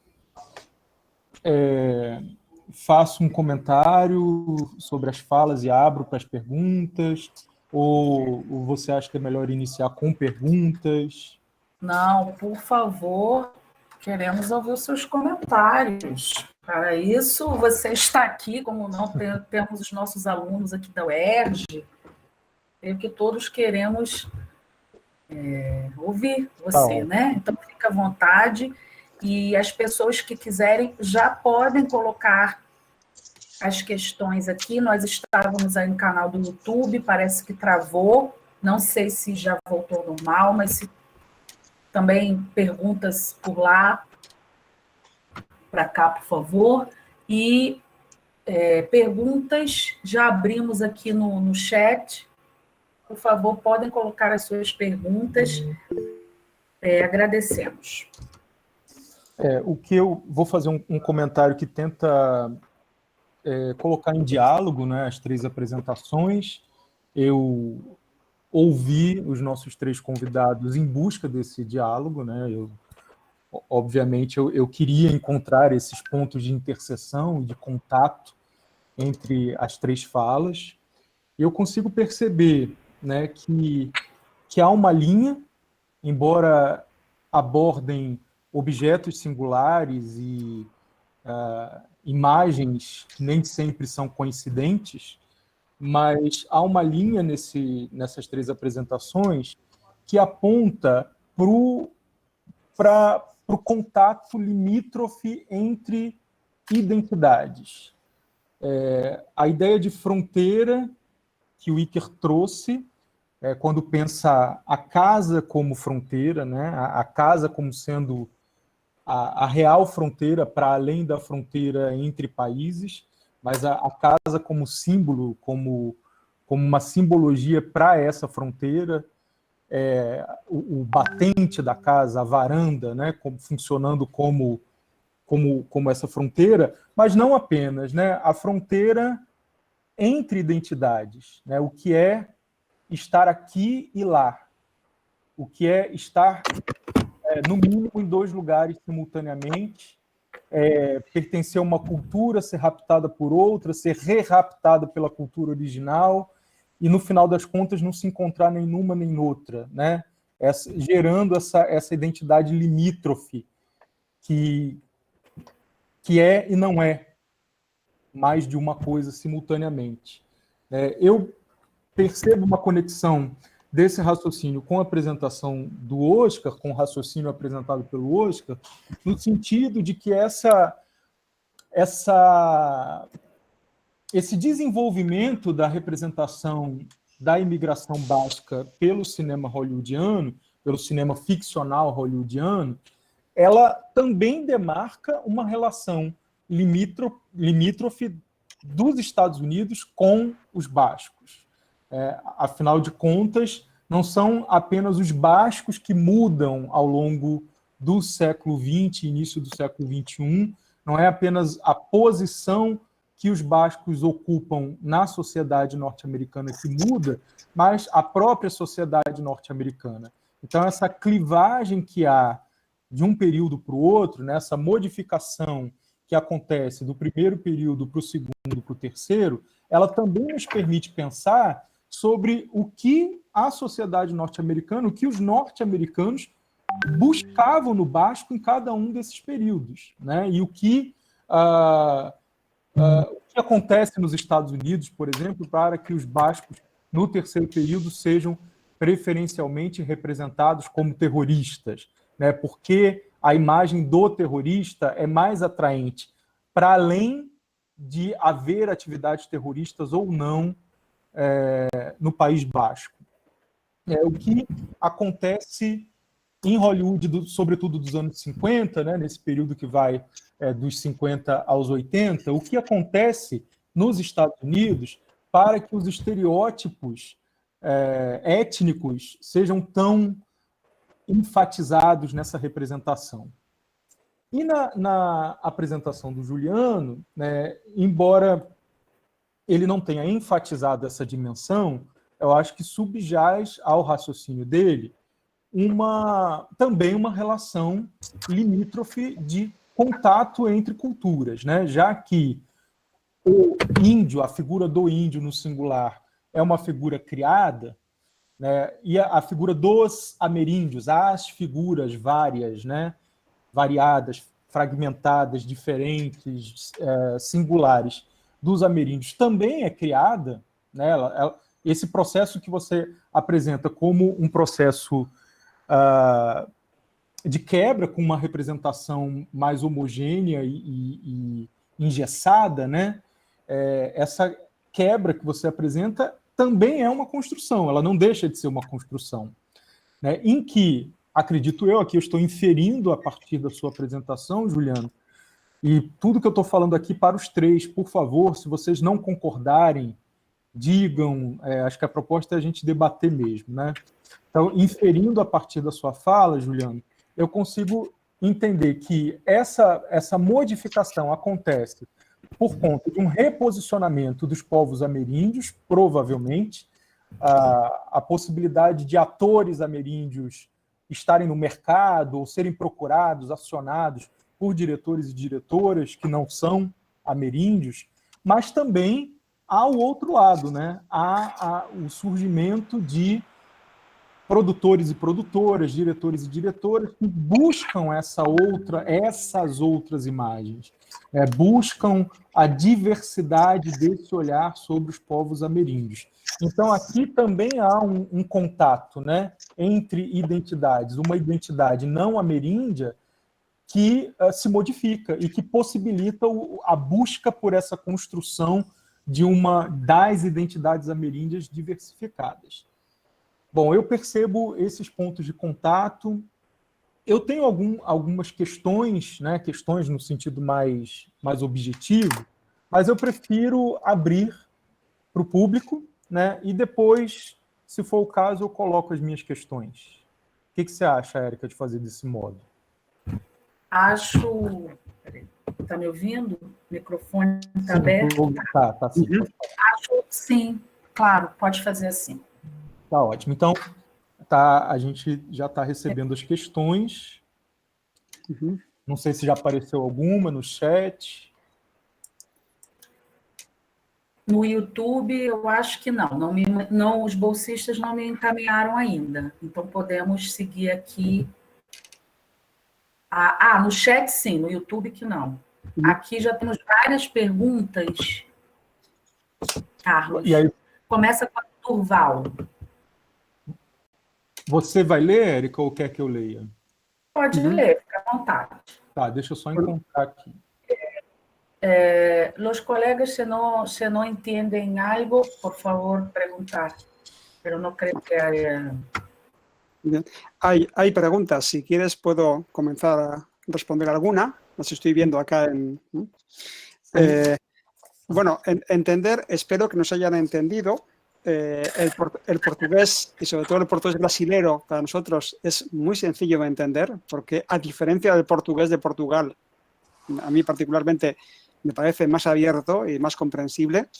faço um comentário sobre as falas e abro para as perguntas, ou você acha que é melhor iniciar com perguntas? Não, por favor, queremos ouvir os seus comentários. Para isso, você está aqui, como não temos os nossos alunos aqui da UERJ, creio que todos queremos ouvir você, né? Então, fica à vontade, e as pessoas que quiserem já podem colocar as questões aqui. Nós estávamos aí no canal do YouTube, parece que travou, não sei se já voltou ao normal, mas se também perguntas por lá, para cá, por favor. E perguntas, já abrimos aqui no chat. Por favor, podem colocar as suas perguntas. Agradecemos. O que eu vou fazer um comentário que tenta colocar em diálogo, né, as três apresentações. Eu ouvi os nossos três convidados em busca desse diálogo, né? Obviamente, eu queria encontrar esses pontos de interseção e de contato entre as três falas. E eu consigo perceber, né, que há uma linha, embora abordem objetos singulares e imagens que nem sempre são coincidentes, mas há uma linha nessas três apresentações que aponta para o contato limítrofe entre identidades. A ideia de fronteira que o Iker trouxe, quando pensa a casa como fronteira, né, a casa como sendo a real fronteira para além da fronteira entre países, mas a casa como símbolo, como como uma simbologia para essa fronteira, o batente da casa, a varanda, né, funcionando como essa fronteira, mas não apenas, né, a fronteira entre identidades, né, o que é estar aqui e lá, o que é estar, no mínimo, em 2 lugares simultaneamente, pertencer a uma cultura, ser raptada por outra, ser re-raptada pela cultura original, e, no final das contas, não se encontrar nem numa nem noutra, né? Gerando essa identidade limítrofe, que é e não é mais de uma coisa simultaneamente. Eu percebo uma conexão desse raciocínio com a apresentação do Oscar, com o raciocínio apresentado pelo Oscar, no sentido de que esse desenvolvimento da representação da imigração basca pelo cinema hollywoodiano, pelo cinema ficcional hollywoodiano, ela também demarca uma relação limítrofe dos Estados Unidos com os bascos. Afinal de contas, não são apenas os bascos que mudam ao longo do século XX, início do século XXI, não é apenas a posição que os bascos ocupam na sociedade norte-americana que muda, mas a própria sociedade norte-americana. Então, essa clivagem que há de um período para o outro, né, essa modificação que acontece do primeiro período para o segundo, para o terceiro, ela também nos permite pensar sobre o que a sociedade norte-americana, o que os norte-americanos buscavam no basco em cada um desses períodos, né? E o que acontece nos Estados Unidos, por exemplo, para que os bascos, no terceiro período, sejam preferencialmente representados como terroristas, né? Porque a imagem do terrorista é mais atraente, para além de haver atividades terroristas ou não no País Basco. O que acontece em Hollywood, sobretudo dos anos 50, né, nesse período que vai dos 50 aos 80, o que acontece nos Estados Unidos para que os estereótipos étnicos sejam tão enfatizados nessa representação. E na apresentação do Juliano, né, embora ele não tenha enfatizado essa dimensão, eu acho que subjaz ao raciocínio dele também uma relação limítrofe de contato entre culturas, né? Já que o índio, a figura do índio no singular, é uma figura criada, né? E a figura dos ameríndios, as figuras várias, né? Variadas, fragmentadas, diferentes, singulares dos ameríndios, também é criada, né? Esse processo que você apresenta como um processo de quebra, com uma representação mais homogênea e engessada, né? Essa quebra que você apresenta também é uma construção, ela não deixa de ser uma construção, né? Em que, acredito eu, aqui eu estou inferindo a partir da sua apresentação, Juliano, e tudo que eu estou falando aqui para os três, por favor, se vocês não concordarem, digam, acho que a proposta é a gente debater mesmo, né? Então, inferindo a partir da sua fala, Juliano, eu consigo entender que essa modificação acontece por conta de um reposicionamento dos povos ameríndios, provavelmente, a possibilidade de atores ameríndios estarem no mercado ou serem procurados, acionados por diretores e diretoras que não são ameríndios, mas também há o outro lado, né? Há o surgimento de produtores e produtoras, diretores e diretoras que buscam essas outras imagens, buscam a diversidade desse olhar sobre os povos ameríndios. Então, aqui também há um contato, né, entre identidades, uma identidade não ameríndia que se modifica e que possibilita a busca por essa construção das identidades ameríndias diversificadas. Bom, eu percebo esses pontos de contato. Eu tenho algumas questões, né, questões no sentido mais objetivo, mas eu prefiro abrir para o público né? E depois, se for o caso, eu coloco as minhas questões. O que você acha, Érica, de fazer desse modo? Acho... Está me ouvindo? O microfone está aberto? Tá sim. Acho, sim, claro, pode fazer assim. Tá ótimo. Então, a gente já está recebendo as questões. Não sei se já apareceu alguma no chat. No YouTube, eu acho que não, os bolsistas não me encaminharam ainda. Então, podemos seguir aqui. No chat, sim, no YouTube que não. Aqui já temos várias perguntas, Carlos. E aí, começa com a Durval. Você vai ler, Érica, ou quer que eu leia? Pode ler, fica à vontade. Tá, deixa eu só encontrar aqui. Los colegas, se no entienden algo, por favor, preguntar. Pero no creo que haya... Bien. Hay preguntas. Si quieres, puedo comenzar a responder alguna. Las estoy viendo acá bueno, entender, espero que nos hayan entendido. El portugués, y sobre todo el portugués brasilero, para nosotros es muy sencillo de entender, porque a diferencia del portugués de Portugal, a mí particularmente me parece más abierto y más comprensible,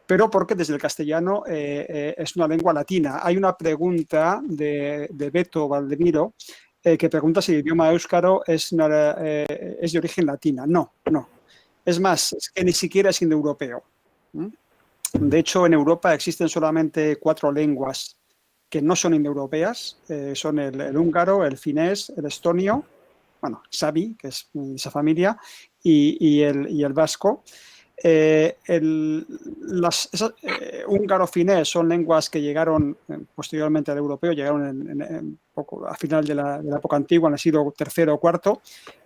pero porque desde el castellano es una lengua latina. Hay una pregunta de Beto Valdemiro que pregunta si el idioma éuscaro es de origen latina. No. Es más, es que ni siquiera es indoeuropeo. De hecho, en Europa existen solamente 4 lenguas que no son indoeuropeas. Son el húngaro, el finés, el estonio, bueno, sabi, que es de esa familia, y el vasco. Húngaro-finés son lenguas que llegaron posteriormente al europeo, llegaron a final de la época antigua, en el siglo III o IV,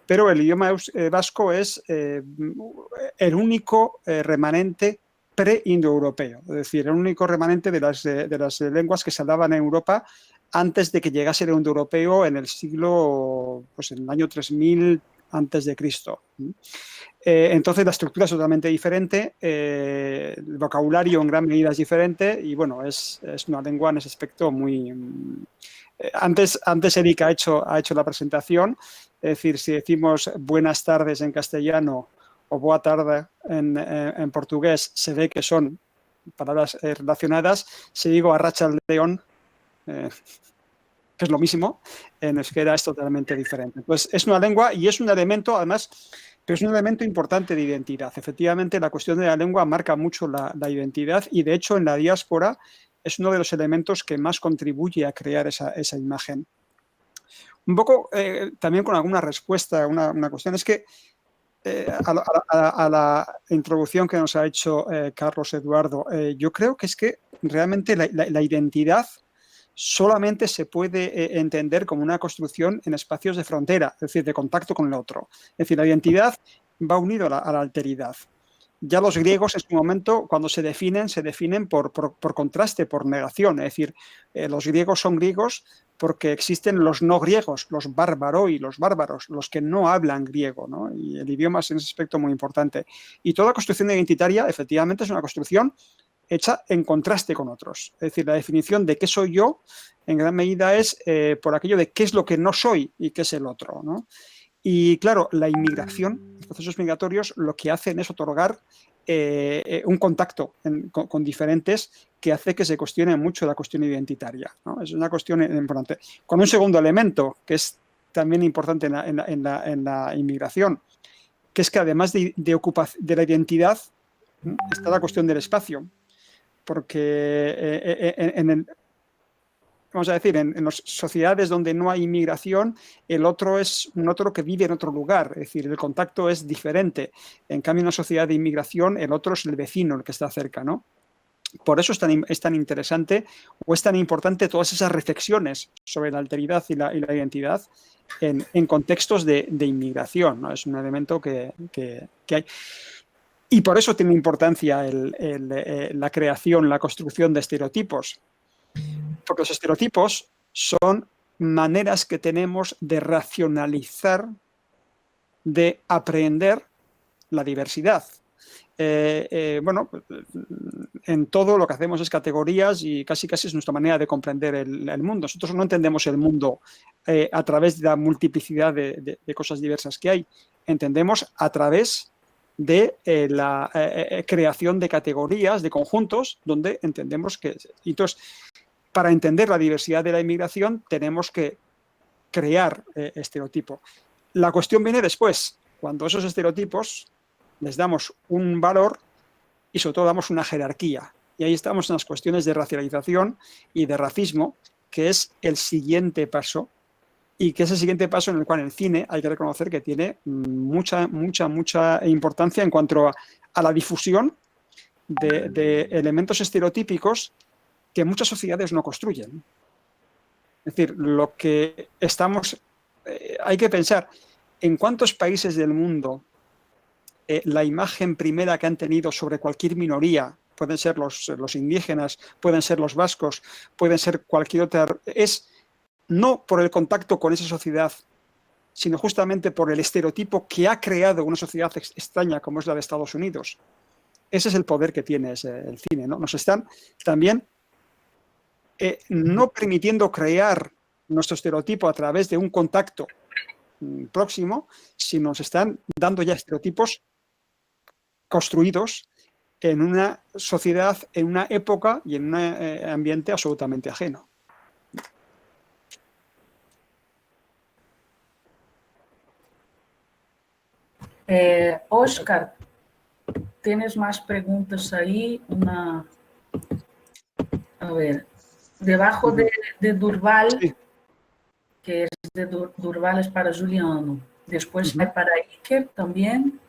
pero el idioma vasco es el único remanente pre-indoeuropeo, es decir, el único remanente de las lenguas que se hablaban en Europa antes de que llegase el indoeuropeo en el siglo, pues en el año 3000 antes de Cristo. Entonces la estructura es totalmente diferente, el vocabulario en gran medida es diferente y bueno, es una lengua en ese aspecto muy... Antes Erika ha hecho la presentación, es decir, si decimos buenas tardes en castellano o boa tarde en portugués, se ve que son palabras relacionadas. Si digo arracha el león, que es lo mismo, en euskera es totalmente diferente. Pues es una lengua y es un elemento, además, pero es un elemento importante de identidad. Efectivamente, la cuestión de la lengua marca mucho la identidad y, de hecho, en la diáspora es uno de los elementos que más contribuye a crear esa imagen. Un poco también con alguna respuesta, una cuestión es que a la introducción que nos ha hecho Carlos Eduardo, yo creo que es que realmente la identidad solamente se puede entender como una construcción en espacios de frontera, es decir, de contacto con el otro. Es decir, la identidad va unido a la alteridad. Ya los griegos en su momento, cuando se definen por contraste, por negación. Es decir, los griegos son griegos porque existen los no griegos, los bárbaroi, los bárbaros, los que no hablan griego, ¿no? Y el idioma es en ese aspecto muy importante. Y toda construcción identitaria, efectivamente, es una construcción hecha en contraste con otros. Es decir, la definición de qué soy yo, en gran medida, es por aquello de qué es lo que no soy y qué es el otro, ¿no? Y claro, la inmigración, los procesos migratorios, lo que hacen es otorgar un contacto con diferentes que hace que se cuestione mucho la cuestión identitaria, ¿no? Es una cuestión importante. Con un segundo elemento, que es también importante en la inmigración, que es que además de la identidad, está la cuestión del espacio. Porque vamos a decir, en las sociedades donde no hay inmigración, el otro es un otro que vive en otro lugar, es decir, el contacto es diferente. En cambio, en una sociedad de inmigración, el otro es el vecino, el que está cerca, ¿no? Por eso es tan interesante o es tan importante todas esas reflexiones sobre la alteridad y la identidad en contextos de inmigración, ¿no? Es un elemento que hay. Y por eso tiene importancia la creación, la construcción de estereotipos. Porque los estereotipos son maneras que tenemos de racionalizar, de aprehender la diversidad. bueno, en todo lo que hacemos es categorías y casi es nuestra manera de comprender el mundo. Nosotros no entendemos el mundo a través de la multiplicidad de cosas diversas que hay. Entendemos a través de la creación de categorías, de conjuntos, donde entendemos que... Entonces, para entender la diversidad de la inmigración tenemos que crear estereotipos. La cuestión viene después, cuando esos estereotipos les damos un valor y sobre todo damos una jerarquía. Y ahí estamos en las cuestiones de racialización y de racismo, que es el siguiente paso, y que es el siguiente paso en el cual el cine hay que reconocer que tiene mucha importancia en cuanto a la difusión de elementos estereotípicos que muchas sociedades no construyen. Es decir, lo que estamos... hay que pensar en cuántos países del mundo la imagen primera que han tenido sobre cualquier minoría, pueden ser los indígenas, pueden ser los vascos, pueden ser cualquier otra, es no por el contacto con esa sociedad, sino justamente por el estereotipo que ha creado una sociedad extraña como es la de Estados Unidos. Ese es el poder que tiene el cine, ¿no? Nos están también no permitiendo crear nuestro estereotipo a través de un contacto próximo, sino nos están dando ya estereotipos construidos en una sociedad, en una época y en un ambiente absolutamente ajeno. Oscar, ¿tienes más preguntas ahí? A ver, debajo de Durval, sí, que es de Durval es para Juliano. Después hay para Iker también.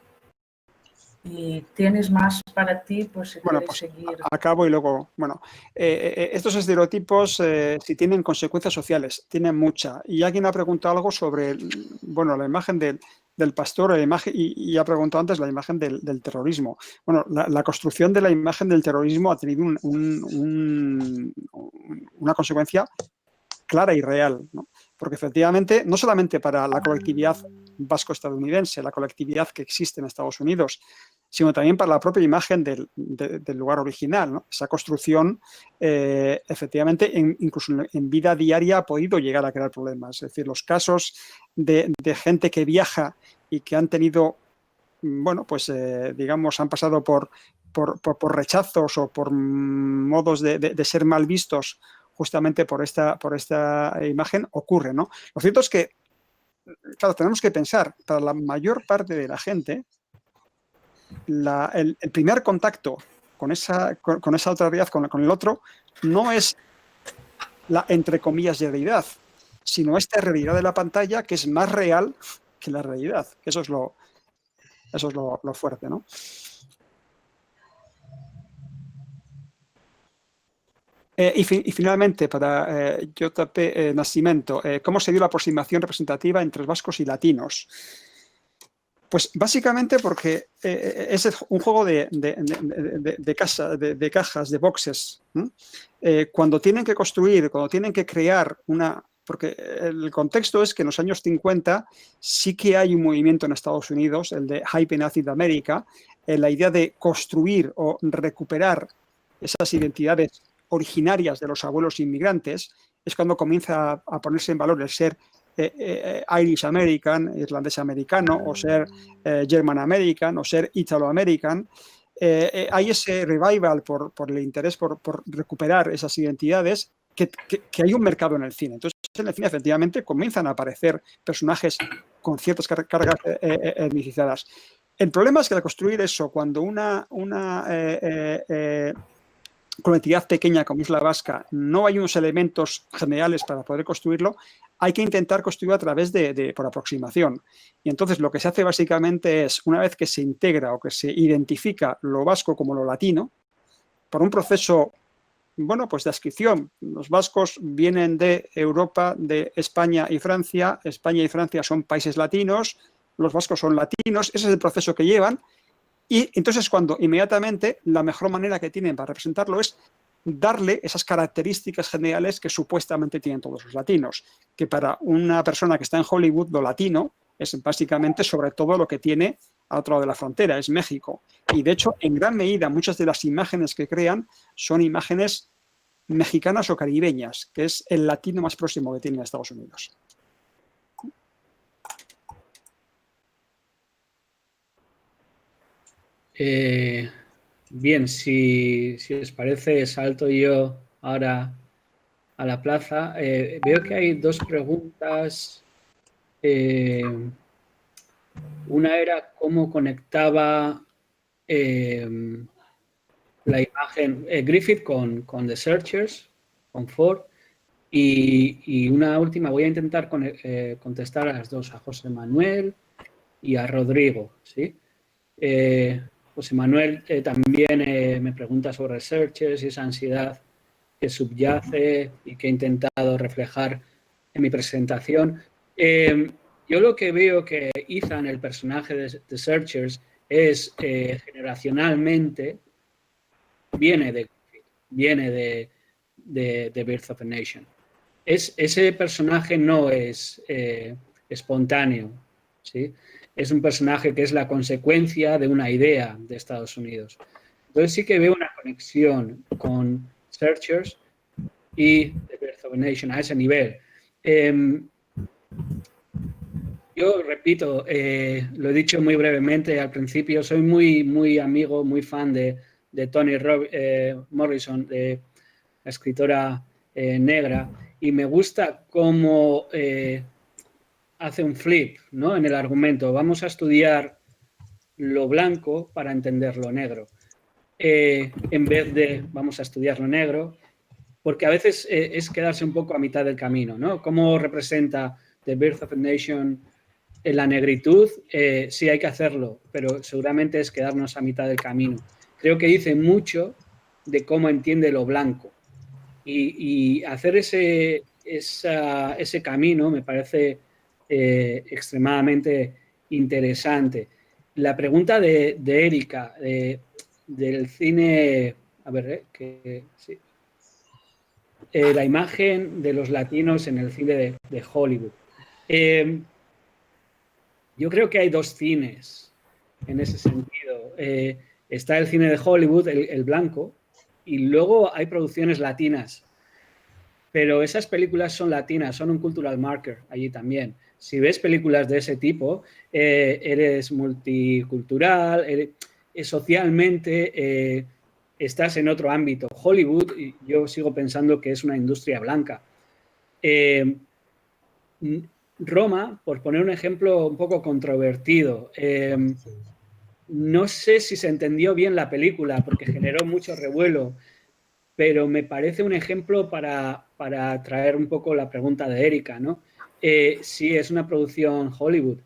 Y tienes más para ti, pues si bueno, quieres pues seguir. Acabo y luego, bueno, estos estereotipos, si tienen consecuencias sociales, tienen mucha. Y alguien ha preguntado algo sobre, bueno, la imagen del pastor, la imagen, y ha preguntado antes la imagen del terrorismo. Bueno, la construcción de la imagen del terrorismo ha tenido una consecuencia clara y real, ¿no? Porque efectivamente, no solamente para la colectividad vasco-estadounidense, la colectividad que existe en Estados Unidos, sino también para la propia imagen del lugar original, ¿no? Esa construcción, efectivamente, incluso en vida diaria ha podido llegar a crear problemas. Es decir, los casos de gente que viaja y que han tenido, bueno, pues digamos, han pasado por rechazos o por modos de ser mal vistos justamente por esta imagen, ocurre, ¿no? Lo cierto es que, claro, tenemos que pensar, para la mayor parte de la gente, el primer contacto con esa otra realidad, con el otro, no es la, entre comillas, de realidad, sino esta realidad de la pantalla que es más real que la realidad. Eso es lo fuerte, ¿no? Y finalmente, para JP Nascimento, ¿cómo se dio la aproximación representativa entre los vascos y latinos? Pues básicamente porque es un juego de cajas, de boxes. Cuando tienen que construir, cuando tienen que crear una... Porque el contexto es que en los años 50 sí que hay un movimiento en Estados Unidos, el de Hype Acid America, la idea de construir o recuperar esas identidades originarias de los abuelos inmigrantes, es cuando comienza a ponerse en valor el ser Irish American, irlandés americano, o ser German American, o ser Italo American. Hay ese revival por el interés por recuperar esas identidades, que hay un mercado en el cine. Entonces, en el cine efectivamente comienzan a aparecer personajes con ciertas cargas etnicizadas. El problema es que al construir eso, cuando una colectividad pequeña como es la vasca, no hay unos elementos generales para poder construirlo, hay que intentar construirlo a través por aproximación. Y entonces lo que se hace básicamente es, una vez que se integra o que se identifica lo vasco como lo latino, por un proceso, bueno, pues de adscripción. Los vascos vienen de Europa, de España y Francia son países latinos, los vascos son latinos, ese es el proceso que llevan. Y entonces cuando inmediatamente la mejor manera que tienen para representarlo es darle esas características generales que supuestamente tienen todos los latinos, que para una persona que está en Hollywood lo latino es básicamente sobre todo lo que tiene al otro lado de la frontera, es México. Y de hecho, en gran medida, muchas de las imágenes que crean son imágenes mexicanas o caribeñas, que es el latino más próximo que tienen a Estados Unidos. Bien, si os parece, salto yo ahora a la plaza. Veo que hay dos preguntas. Una era cómo conectaba la imagen Griffith con The Searchers, con Ford. Y una última, voy a intentar contestar a las dos, a José Manuel y a Rodrigo, ¿sí? José Manuel también me pregunta sobre Searchers y esa ansiedad que subyace y que he intentado reflejar en mi presentación. Yo lo que veo que Ethan, el personaje de Searchers, es generacionalmente, viene de Birth of a Nation. Ese personaje no es espontáneo, ¿sí? Es un personaje que es la consecuencia de una idea de Estados Unidos. Entonces sí que veo una conexión con Searchers y The Birth of a Nation a ese nivel. Yo repito, lo he dicho muy brevemente al principio, soy muy amigo, muy fan de Toni Morrison, de la escritora negra, y me gusta cómo hace un flip, ¿no? En el argumento. Vamos a estudiar lo blanco para entender lo negro. En vez de vamos a estudiar lo negro, porque a veces es quedarse un poco a mitad del camino, ¿no? ¿Cómo representa The Birth of a Nation en la negritud? Sí, hay que hacerlo, pero seguramente es quedarnos a mitad del camino. Creo que dice mucho de cómo entiende lo blanco. Y hacer ese camino me parece extremadamente interesante. La pregunta de Erika, del cine, a ver, sí. La imagen de los latinos en el cine de Hollywood. Yo creo que hay dos cines en ese sentido. Está el cine de Hollywood, el blanco, y luego hay producciones latinas. Pero esas películas son latinas, son un cultural marker allí también. Si ves películas de ese tipo, eres multicultural, socialmente estás en otro ámbito. Hollywood, yo sigo pensando que es una industria blanca. Roma, por poner un ejemplo un poco controvertido, no sé si se entendió bien la película porque generó mucho revuelo, pero me parece un ejemplo para traer un poco la pregunta de Erika, ¿no? Sí, es una producción Hollywood,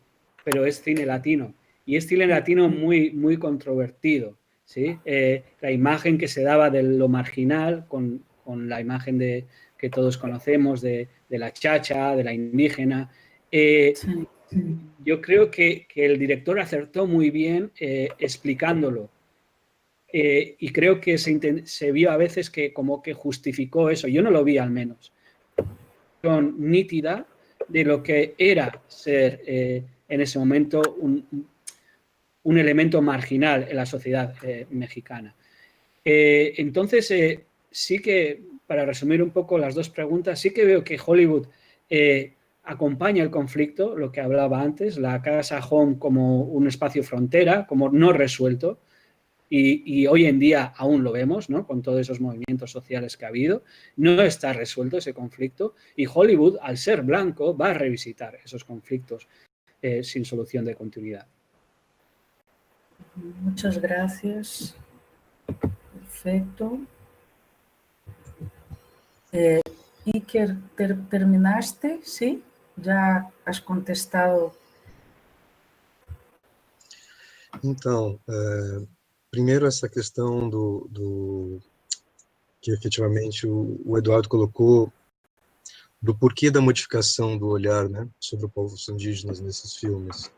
pero es cine latino. Y es cine latino muy controvertido, ¿sí? La imagen que se daba de lo marginal con la imagen que todos conocemos de la chacha, de la indígena. Sí. Yo creo que el director acertó muy bien explicándolo. Y creo que se vio a veces que como que justificó eso. Yo no lo vi, al menos. Con nítida de lo que era ser en ese momento un elemento marginal en la sociedad mexicana. Entonces, sí que, para resumir un poco las dos preguntas, sí que veo que Hollywood acompaña el conflicto, lo que hablaba antes, la casa home como un espacio frontera, como no resuelto, y hoy en día aún lo vemos, ¿no? Con todos esos movimientos sociales que ha habido, no está resuelto ese conflicto, y Hollywood, al ser blanco, va a revisitar esos conflictos sin solución de continuidad. Muchas gracias. Perfecto. Iker, terminaste? ¿Sí? ¿Ya has contestado? Então, primeiro essa questão que efetivamente o Eduardo colocou, do porquê da modificação do olhar, né, sobre os povos indígenas nesses filmes.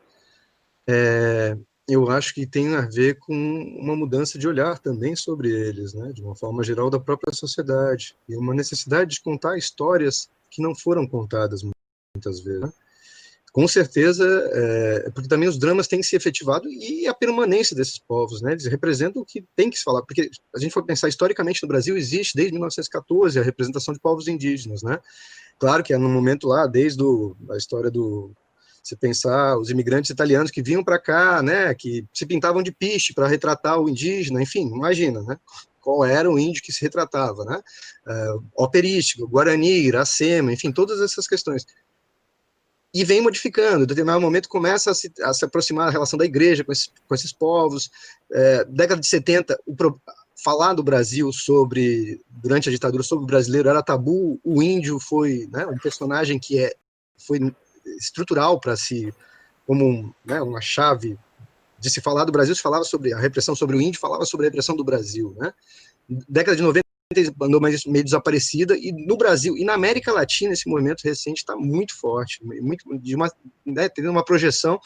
Eu acho que tem a ver com uma mudança de olhar também sobre eles, né, de uma forma geral da própria sociedade, e uma necessidade de contar histórias que não foram contadas muitas vezes, né? Com certeza, porque também os dramas têm se efetivado e a permanência desses povos, né? Eles representam o que tem que se falar, porque a gente for pensar historicamente no Brasil, existe desde 1914 a representação de povos indígenas, né? Claro que é no momento lá, desde a história você pensar os imigrantes italianos que vinham para cá, né? Que se pintavam de piche para retratar o indígena, enfim, imagina, né? Qual era o índio que se retratava, né? Operístico, Guarani, Iracema, enfim, todas essas questões. E vem modificando, em determinado momento começa a se aproximar a relação da igreja com esses povos. Década de 70, falar do Brasil durante a ditadura sobre o brasileiro era tabu, o índio foi, né, um personagem que foi estrutural para como uma chave de se falar do Brasil, se falava sobre a repressão sobre o índio, falava sobre a repressão do Brasil, né? Década de 90, andou meio desaparecida, e no Brasil e na América Latina esse movimento recente está muito forte, tendo uma projeção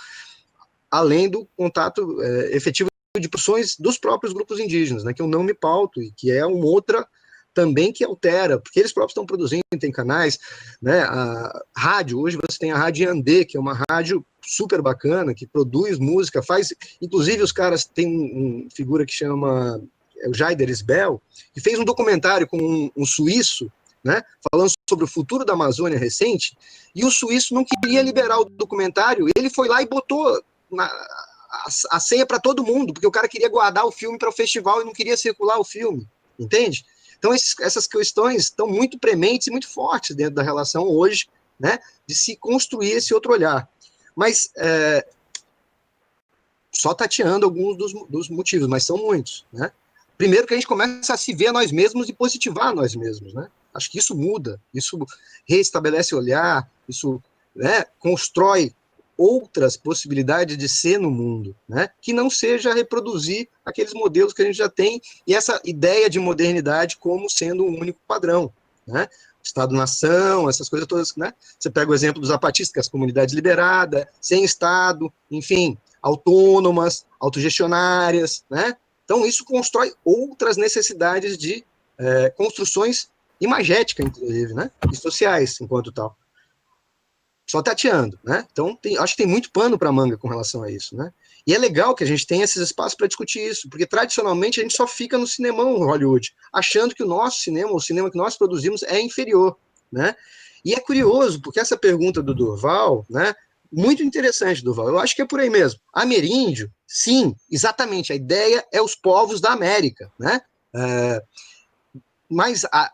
além do contato efetivo de posições dos próprios grupos indígenas, né, que eu não me pauto, e que é uma outra também que altera, porque eles próprios estão produzindo, tem canais, né, a rádio, hoje você tem a Rádio Yandê, que é uma rádio super bacana, que produz música, inclusive os caras têm uma figura que chama o Jaider Isbel, que fez um documentário com um suíço, né, falando sobre o futuro da Amazônia recente, e o suíço não queria liberar o documentário, ele foi lá e botou a senha para todo mundo, porque o cara queria guardar o filme para o festival e não queria circular o filme, entende? Então essas questões estão muito prementes e muito fortes dentro da relação hoje, né, de se construir esse outro olhar. Mas só tateando alguns dos motivos, mas são muitos, né? Primeiro que a gente começa a se ver a nós mesmos e positivar a nós mesmos, né? Acho que isso muda, isso reestabelece o olhar, isso, né, constrói outras possibilidades de ser no mundo, né? Que não seja reproduzir aqueles modelos que a gente já tem e essa ideia de modernidade como sendo um único padrão, né? Estado-nação, essas coisas todas, né? Você pega o exemplo dos zapatistas, que é as comunidades liberadas, sem Estado, enfim, autônomas, autogestionárias, né? Então, isso constrói outras necessidades de construções imagéticas, inclusive, né? E sociais, enquanto tal. Só tateando, né? Então, acho que tem muito pano para manga com relação a isso, né? E é legal que a gente tenha esses espaços para discutir isso, porque tradicionalmente a gente só fica no cinemão Hollywood, achando que o nosso cinema, o cinema que nós produzimos, é inferior, né? E é curioso, porque essa pergunta do Durval, né? Muito interessante, Durval. Eu acho que é por aí mesmo. Ameríndio, sim, exatamente. A ideia é os povos da América, né? Mas a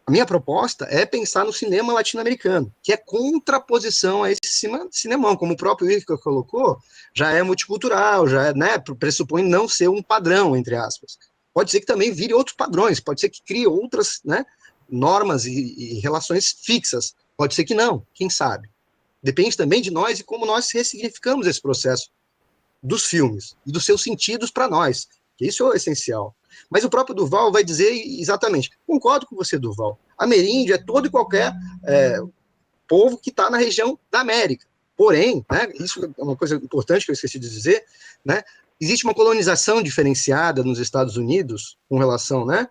minha proposta é pensar no cinema latino-americano, que é contraposição a esse cinemão, como o próprio Wilker colocou, já é multicultural, já é, né, pressupõe não ser um padrão, entre aspas. Pode ser que também vire outros padrões, pode ser que crie outras, né, normas e relações fixas, pode ser que não, quem sabe. Depende também de nós e como nós ressignificamos esse processo dos filmes e dos seus sentidos para nós, que isso é o essencial. Mas o próprio Durval vai dizer exatamente, concordo com você, Durval, ameríndio é todo e qualquer povo que está na região da América. Porém, né, isso é uma coisa importante que eu esqueci de dizer, né, existe uma colonização diferenciada nos Estados Unidos com relação, né,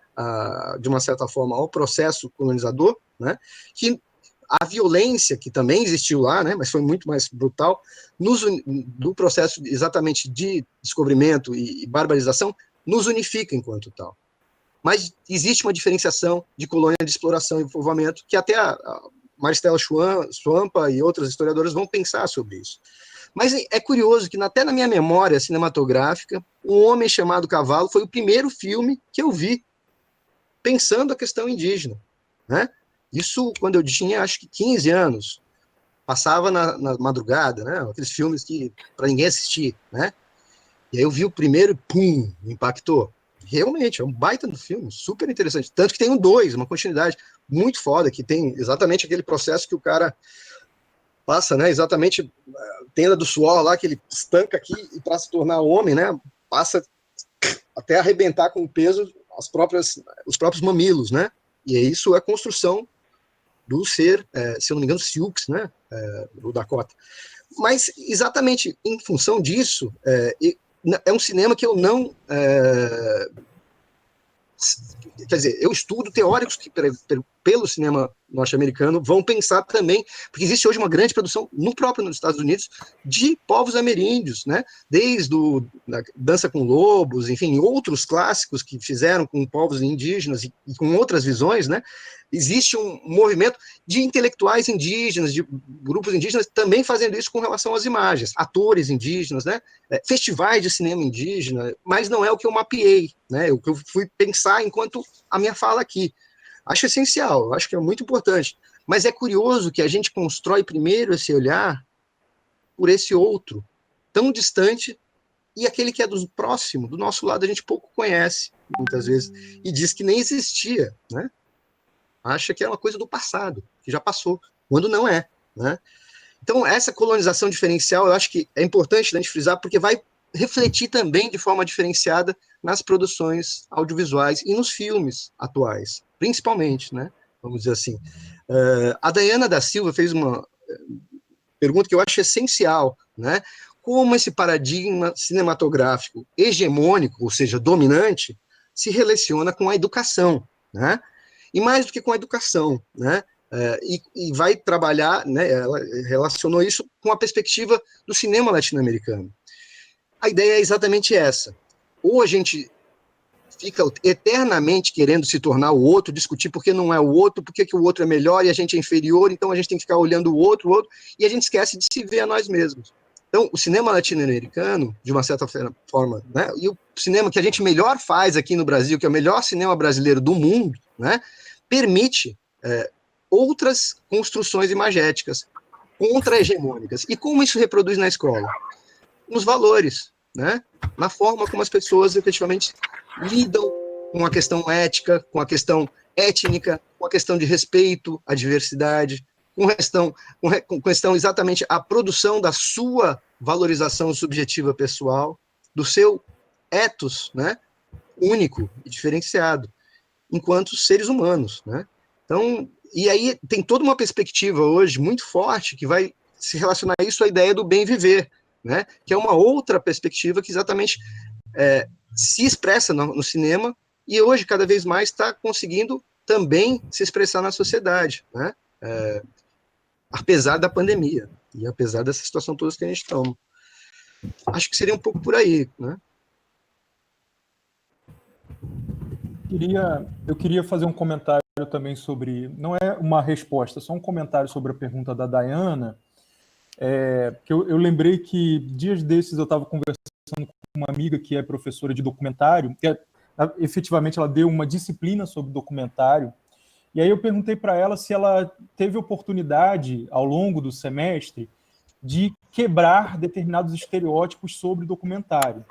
de uma certa forma, ao processo colonizador, né, que a violência que também existiu lá, né, mas foi muito mais brutal, no processo exatamente de descobrimento e barbarização, nos unifica enquanto tal. Mas existe uma diferenciação de colônia de exploração e povoamento, que até a Maristela Schwampa e outras historiadoras vão pensar sobre isso. Mas é curioso que até na minha memória cinematográfica, Um Homem Chamado Cavalo foi o primeiro filme que eu vi pensando a questão indígena, né? Isso quando eu tinha, acho que 15 anos. Passava na madrugada, né? Aqueles filmes que para ninguém assistir, né? E aí eu vi o primeiro e pum, me impactou. Realmente, é um baita do filme, super interessante. Tanto que tem um 2, uma continuidade muito foda, que tem exatamente aquele processo que o cara passa, né? Exatamente a tenda do suor lá, que ele estanca aqui e para se tornar homem, né? Passa até arrebentar com o peso os próprios mamilos, né? E isso é construção do ser, se eu não me engano, Sioux, né? O Dakota. Mas exatamente em função disso, é um cinema que eu não... quer dizer, eu estudo teóricos que pelo cinema norte-americano, vão pensar também, porque existe hoje uma grande produção nos Estados Unidos de povos ameríndios, né? Desde a Dança com Lobos, enfim, outros clássicos que fizeram com povos indígenas e com outras visões, né? Existe um movimento de intelectuais indígenas, de grupos indígenas também fazendo isso com relação às imagens, atores indígenas, né? Festivais de cinema indígena, mas não é o que eu mapeei, né? O que eu fui pensar enquanto a minha fala aqui. Acho essencial, acho que é muito importante. Mas é curioso que a gente constrói primeiro esse olhar por esse outro, tão distante, e aquele que é do próximo, do nosso lado, a gente pouco conhece, muitas vezes, e diz que nem existia, né? Acha que é uma coisa do passado, que já passou, quando não é, né? Então, essa colonização diferencial, eu acho que é importante a gente frisar, porque vai refletir também de forma diferenciada nas produções audiovisuais e nos filmes atuais, principalmente, né? Vamos dizer assim. A Dayana da Silva fez uma pergunta que eu acho essencial, né? Como esse paradigma cinematográfico hegemônico, ou seja, dominante, se relaciona com a educação, né? E mais do que com a educação, né? E vai trabalhar, né? Ela relacionou isso com a perspectiva do cinema latino-americano. A ideia é exatamente essa. Ou a gente fica eternamente querendo se tornar o outro, discutir por que não é o outro, por que o outro é melhor e a gente é inferior, então a gente tem que ficar olhando o outro, e a gente esquece de se ver a nós mesmos. Então, o cinema latino-americano, de uma certa forma, né, e o cinema que a gente melhor faz aqui no Brasil, que é o melhor cinema brasileiro do mundo, né, permite outras construções imagéticas, contra-hegemônicas. E como isso reproduz na escola? Nos valores, né? Na forma como as pessoas efetivamente lidam com a questão ética, com a questão étnica, com a questão de respeito à diversidade, com questão exatamente a produção da sua valorização subjetiva pessoal, do seu ethos, né? Único e diferenciado, enquanto seres humanos, né? Então, e aí tem toda uma perspectiva hoje muito forte que vai se relacionar isso à ideia do bem viver, né? Que é uma outra perspectiva que exatamente se expressa no cinema e hoje cada vez mais está conseguindo também se expressar na sociedade, né? Apesar da pandemia e apesar dessa situação toda que a gente está. Acho que seria um pouco por aí, né? Eu queria fazer um comentário também sobre, não é uma resposta, só um comentário sobre a pergunta da Dayana, que eu lembrei que dias desses eu estava conversando com uma amiga que é professora de documentário, que efetivamente ela deu uma disciplina sobre documentário, e aí eu perguntei para ela se ela teve oportunidade, ao longo do semestre, de quebrar determinados estereótipos sobre documentário,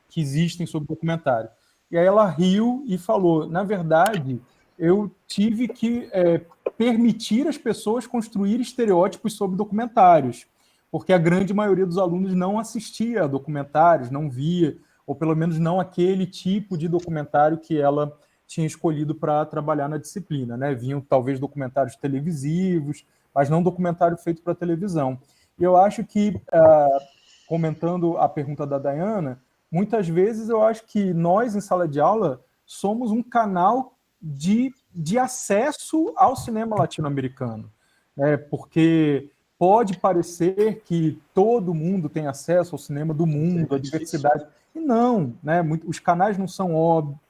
que existem sobre documentário. E aí ela riu e falou, na verdade, eu tive que permitir as pessoas construir estereótipos sobre documentários, porque a grande maioria dos alunos não assistia a documentários, não via, ou pelo menos não aquele tipo de documentário que ela tinha escolhido para trabalhar na disciplina, né? Vinham talvez documentários televisivos, mas não documentário feito para televisão. E eu acho que, comentando a pergunta da Dayana, muitas vezes eu acho que nós, em sala de aula, somos um canal de acesso ao cinema latino-americano, né? Porque pode parecer que todo mundo tem acesso ao cinema do mundo, à diversidade. E não, né? Os canais não são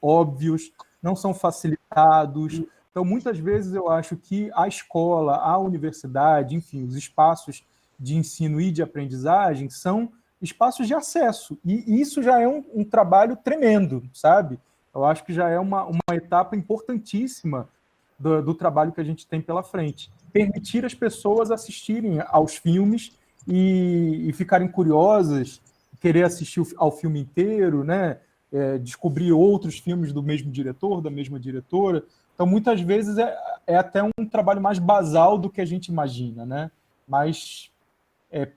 óbvios, não são facilitados. Então, muitas vezes eu acho que a escola, a universidade, enfim, os espaços de ensino e de aprendizagem são espaços de acesso. E isso já é um trabalho tremendo, sabe? Eu acho que já é uma etapa importantíssima do trabalho que a gente tem pela frente. Permitir as pessoas assistirem aos filmes e ficarem curiosas, querer assistir ao filme inteiro, né? Descobrir outros filmes do mesmo diretor, da mesma diretora. Então, muitas vezes é até um trabalho mais basal do que a gente imagina, né? Mais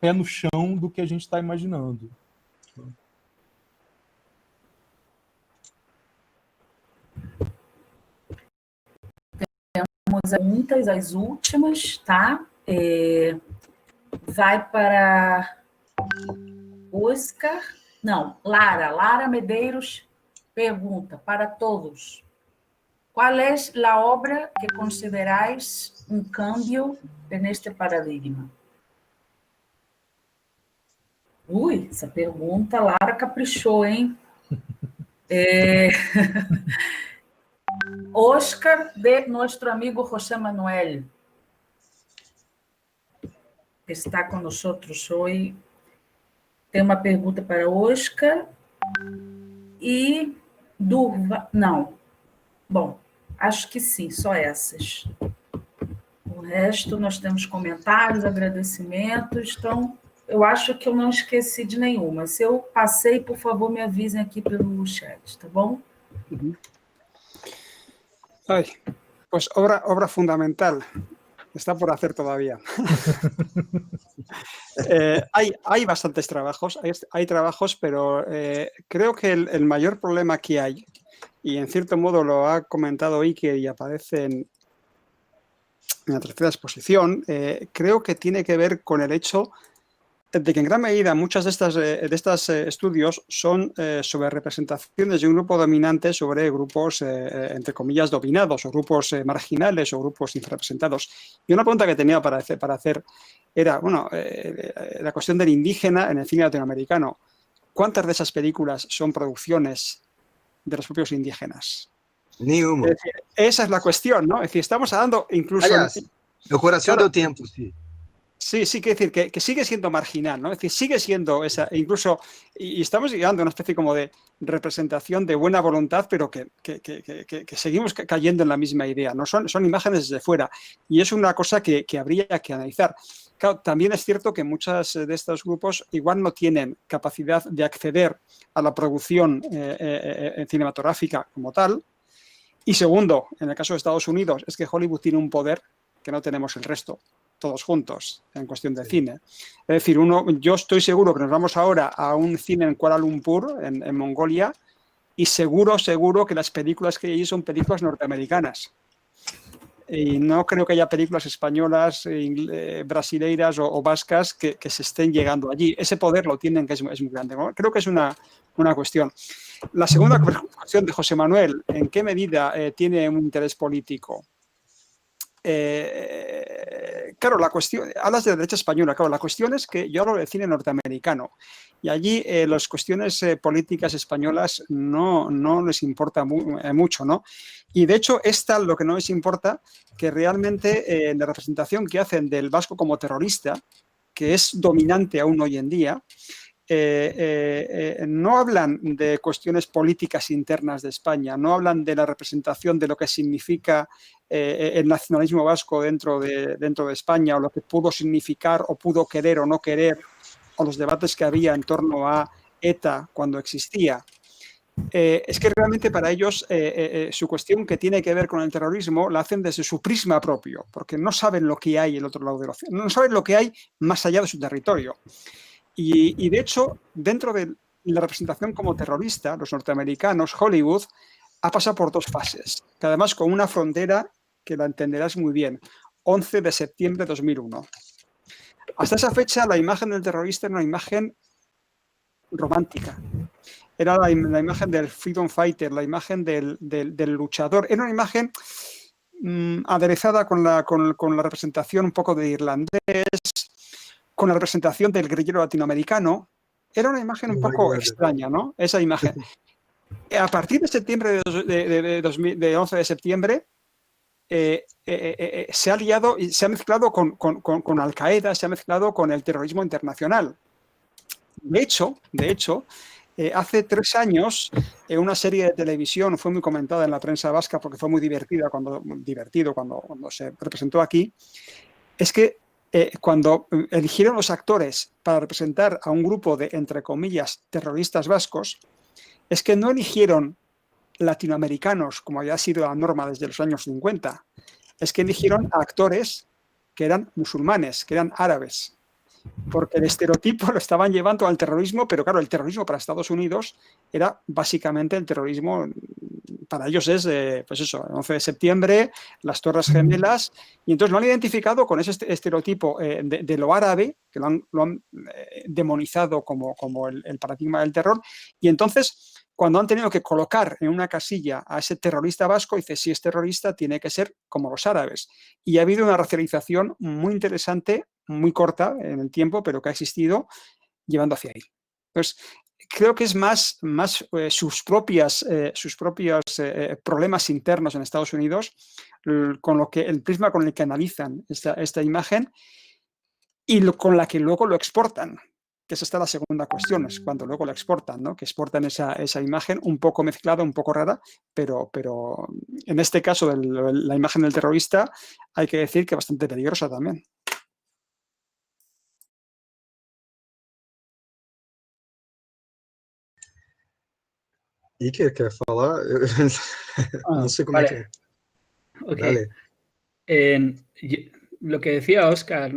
pé no chão do que a gente está imaginando. Temos muitas, as últimas, tá? Vai para Oscar. Não, Lara Medeiros pergunta para todos: ¿Cuál es la obra que consideráis un cambio en este paradigma? Ui, essa pergunta, Lara caprichou, hein? Oscar, de nuestro amigo José Manuel, que está com nós hoje. Tem uma pergunta para Oscar e Durva. Não. Bom, acho que sim, só essas. O resto nós temos comentários, agradecimentos. Então, eu acho que eu não esqueci de nenhuma. Se eu passei, por favor, me avisem aqui pelo chat, tá bom? Ay, pues obra fundamental. Está por hacer todavía. Hay bastantes trabajos, hay trabajos, pero creo que el mayor problema que hay, y en cierto modo lo ha comentado Iker y aparece en la tercera exposición, creo que tiene que ver con el hecho de que en gran medida muchos de estos estudios son sobre representaciones de un grupo dominante sobre grupos, entre comillas, dominados, o grupos marginales o grupos infrarrepresentados. Y una pregunta que tenía para hacer era, bueno, la cuestión del indígena en el cine latinoamericano. ¿Cuántas de esas películas son producciones de los propios indígenas? Ni una. Es decir, esa es la cuestión, ¿no? Es decir, estamos hablando incluso... El corazón claro, del tiempo, sí. Sí, quiere decir que sigue siendo marginal, ¿no? Es decir, sigue siendo esa, incluso, y estamos llegando a una especie como de representación de buena voluntad, pero que seguimos cayendo en la misma idea, ¿no? Son imágenes desde fuera, y es una cosa que habría que analizar. Claro, también es cierto que muchos de estos grupos igual no tienen capacidad de acceder a la producción cinematográfica como tal, y segundo, en el caso de Estados Unidos, es que Hollywood tiene un poder que no tenemos el resto, todos juntos, en cuestión de cine. Es decir, yo estoy seguro que nos vamos ahora a un cine en Kuala Lumpur, en Mongolia, y seguro que las películas que hay allí son películas norteamericanas. Y no creo que haya películas españolas, brasileiras o vascas que se estén llegando allí. Ese poder lo tienen, que es muy grande, ¿no? Creo que es una cuestión. La segunda cuestión de José Manuel, ¿en qué medida tiene un interés político? Claro, la cuestión, hablas de la derecha española, claro, la cuestión es que yo hablo del cine norteamericano y allí las cuestiones políticas españolas no les importa mucho, ¿no? Y de hecho es tal lo que no les importa que realmente la representación que hacen del vasco como terrorista, que es dominante aún hoy en día, no hablan de cuestiones políticas internas de España, no hablan de la representación de lo que significa el nacionalismo vasco dentro de España, o lo que pudo significar o pudo querer o no querer, o los debates que había en torno a ETA cuando existía. Es que realmente para ellos su cuestión que tiene que ver con el terrorismo la hacen desde su prisma propio, porque no saben lo que hay el otro lado del océano, no saben lo que hay más allá de su territorio. Y de hecho, dentro de la representación como terrorista, los norteamericanos, Hollywood, ha pasado por dos fases, que además con una frontera que la entenderás muy bien, 11 de septiembre de 2001. Hasta esa fecha, la imagen del terrorista era una imagen romántica. Era la imagen del freedom fighter, la imagen del luchador. Era una imagen aderezada con la representación un poco de irlandés, con la representación del guerrillero latinoamericano. Era una imagen un poco extraña, ¿no? Esa imagen. A partir de septiembre de 11 de septiembre, se ha liado y se ha mezclado con Al-Qaeda, se ha mezclado con el terrorismo internacional. De hecho, hace 3 años, una serie de televisión fue muy comentada en la prensa vasca porque fue muy divertido cuando se representó aquí, es que cuando eligieron los actores para representar a un grupo de, entre comillas, terroristas vascos, es que no eligieron latinoamericanos, como había sido la norma desde los años 50, es que eligieron a actores que eran musulmanes, que eran árabes, porque el estereotipo lo estaban llevando al terrorismo, pero claro, el terrorismo para Estados Unidos era básicamente el terrorismo, para ellos es, pues eso, el 11 de septiembre, las Torres Gemelas, y entonces lo han identificado con ese estereotipo de lo árabe, que lo han demonizado como el paradigma del terror, y entonces cuando han tenido que colocar en una casilla a ese terrorista vasco, dice, si es terrorista tiene que ser como los árabes. Y ha habido una racialización muy interesante, muy corta en el tiempo, pero que ha existido, llevando hacia ahí. Entonces, creo que es más sus propios problemas internos en Estados Unidos, con lo que el prisma con el que analizan esta imagen y con la que luego lo exportan, que esa está la segunda cuestión, es cuando luego lo exportan, ¿no? Que exportan esa imagen un poco mezclada, un poco rara, pero en este caso la imagen del terrorista hay que decir que bastante peligrosa también. Iker, quer falar? No sé cómo vale. es que... Okay. Dale. Lo que decía Oscar,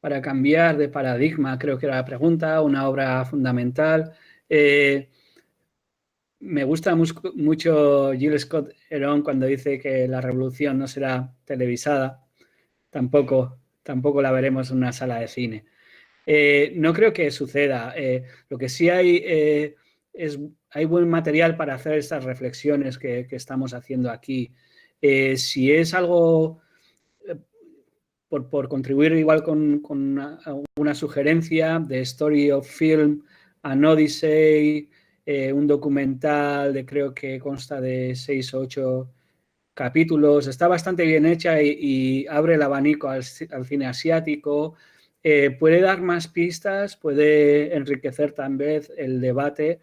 para cambiar de paradigma, creo que era la pregunta, una obra fundamental. Me gusta mucho Gilles Scott Heron cuando dice que la revolución no será televisada, tampoco la veremos en una sala de cine. No creo que suceda. Lo que sí hay hay buen material para hacer estas reflexiones que estamos haciendo aquí. Si es algo por contribuir igual con una sugerencia de Story of Film, An Odyssey, un documental de creo que consta de 6 o 8 capítulos, está bastante bien hecha y abre el abanico al cine asiático, puede dar más pistas, puede enriquecer también el debate.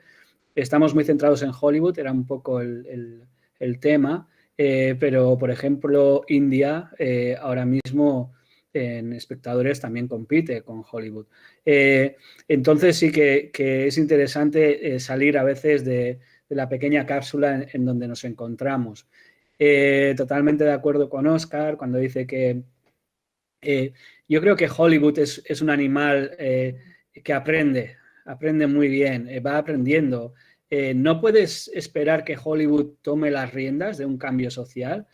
Estamos muy centrados en Hollywood, era un poco el tema, pero por ejemplo India ahora mismo en espectadores también compite con Hollywood. Entonces sí que es interesante salir a veces de la pequeña cápsula en donde nos encontramos. Totalmente de acuerdo con Oscar cuando dice que yo creo que Hollywood es un animal que aprende muy bien, va aprendiendo. No puedes esperar que Hollywood tome las riendas de un cambio social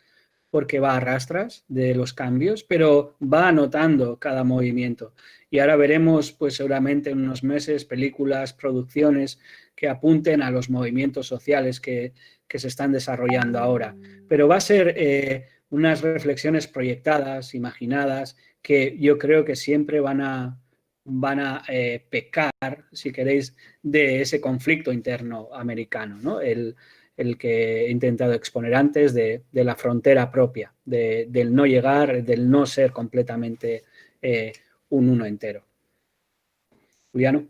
porque va a rastras de los cambios, pero va anotando cada movimiento. Y ahora veremos, pues seguramente en unos meses, películas, producciones que apunten a los movimientos sociales que se están desarrollando ahora. Pero va a ser unas reflexiones proyectadas, imaginadas, que yo creo que siempre van a pecar, si queréis, de ese conflicto interno americano, ¿no? El que he intentado exponer antes de la frontera propia, del no llegar, del no ser completamente un uno entero. Juliano?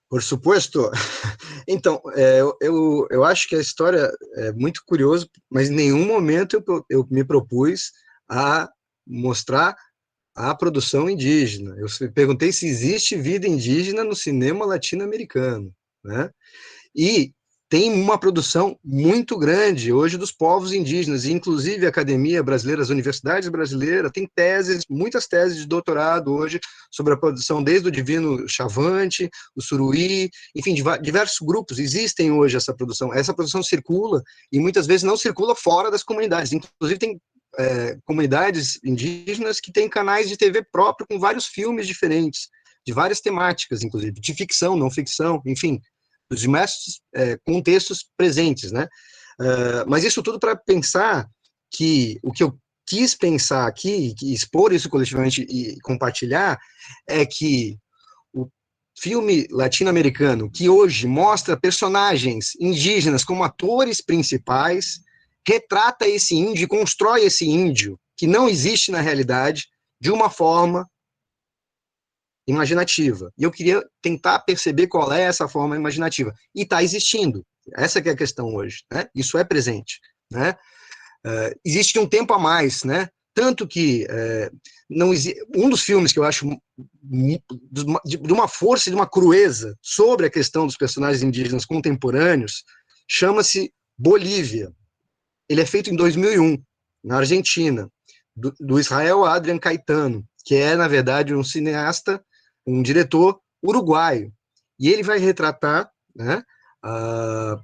Por supuesto. Então, eu acho que a história é muito curiosa, mas em nenhum momento eu me propus a mostrar a produção indígena. Eu perguntei se existe vida indígena no cinema latino-americano, né? E tem uma produção muito grande hoje dos povos indígenas, e inclusive a Academia Brasileira, as universidades brasileiras, tem muitas teses de doutorado hoje sobre a produção, desde o Divino Chavante, o Suruí, enfim, diversos grupos, existem hoje essa produção circula, e muitas vezes não circula fora das comunidades, inclusive tem comunidades indígenas que têm canais de TV próprio com vários filmes diferentes, de várias temáticas, inclusive, de ficção, não ficção, enfim, dos diversos contextos presentes, né? Mas isso tudo para pensar que o que eu quis pensar aqui, e expor isso coletivamente e compartilhar, é que o filme latino-americano, que hoje mostra personagens indígenas como atores principais, retrata esse índio, constrói esse índio, que não existe na realidade, de uma forma imaginativa. E eu queria tentar perceber qual é essa forma imaginativa. E está existindo. Essa que é a questão hoje, né? Isso é presente, né? Existe um tempo a mais, né? Tanto que um dos filmes que eu acho de uma força e de uma crueza sobre a questão dos personagens indígenas contemporâneos chama-se Bolívia. Ele é feito em 2001, na Argentina, do Israel Adrian Caetano, que é, na verdade, um cineasta, um diretor uruguaio. E ele vai retratar, né, a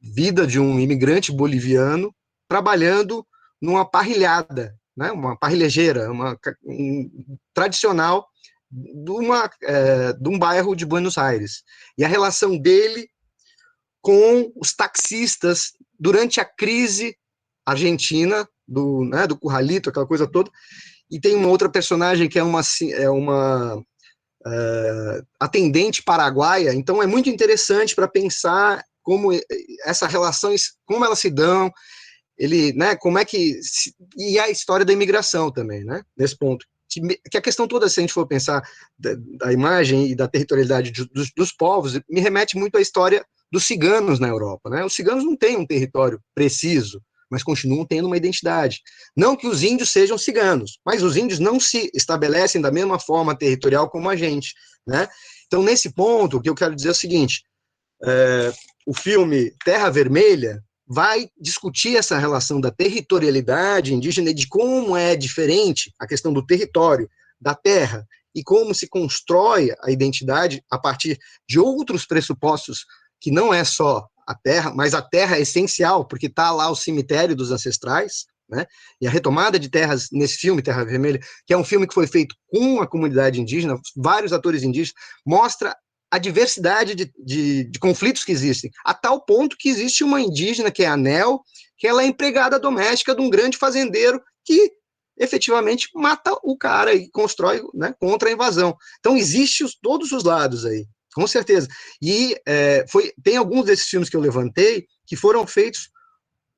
vida de um imigrante boliviano trabalhando numa parrilhada, né, uma parrilhejeira, tradicional de um bairro de Buenos Aires. E a relação dele com os taxistas durante a crise argentina, do Curralito, aquela coisa toda. E tem uma outra personagem que é uma atendente paraguaia. Então é muito interessante para pensar como essa relação, como elas se dão, como é que... E a história da imigração também, né, nesse ponto. Que a questão toda, se a gente for pensar da imagem e da territorialidade dos povos, me remete muito à história dos ciganos na Europa, né? Os ciganos não têm um território preciso, mas continuam tendo uma identidade. Não que os índios sejam ciganos, mas os índios não se estabelecem da mesma forma territorial como a gente, né? Então, nesse ponto, o que eu quero dizer é o seguinte, o filme Terra Vermelha vai discutir essa relação da territorialidade indígena e de como é diferente a questão do território, da terra, e como se constrói a identidade a partir de outros pressupostos, que não é só a terra, mas a terra é essencial, porque está lá o cemitério dos ancestrais, né? E a retomada de terras nesse filme, Terra Vermelha, que é um filme que foi feito com a comunidade indígena, vários atores indígenas, mostra a diversidade de conflitos que existem, a tal ponto que existe uma indígena, que é a Nel, que ela é empregada doméstica de um grande fazendeiro que efetivamente mata o cara e constrói, né, contra a invasão. Então, existe todos os lados aí, com certeza. E tem alguns desses filmes que eu levantei que foram feitos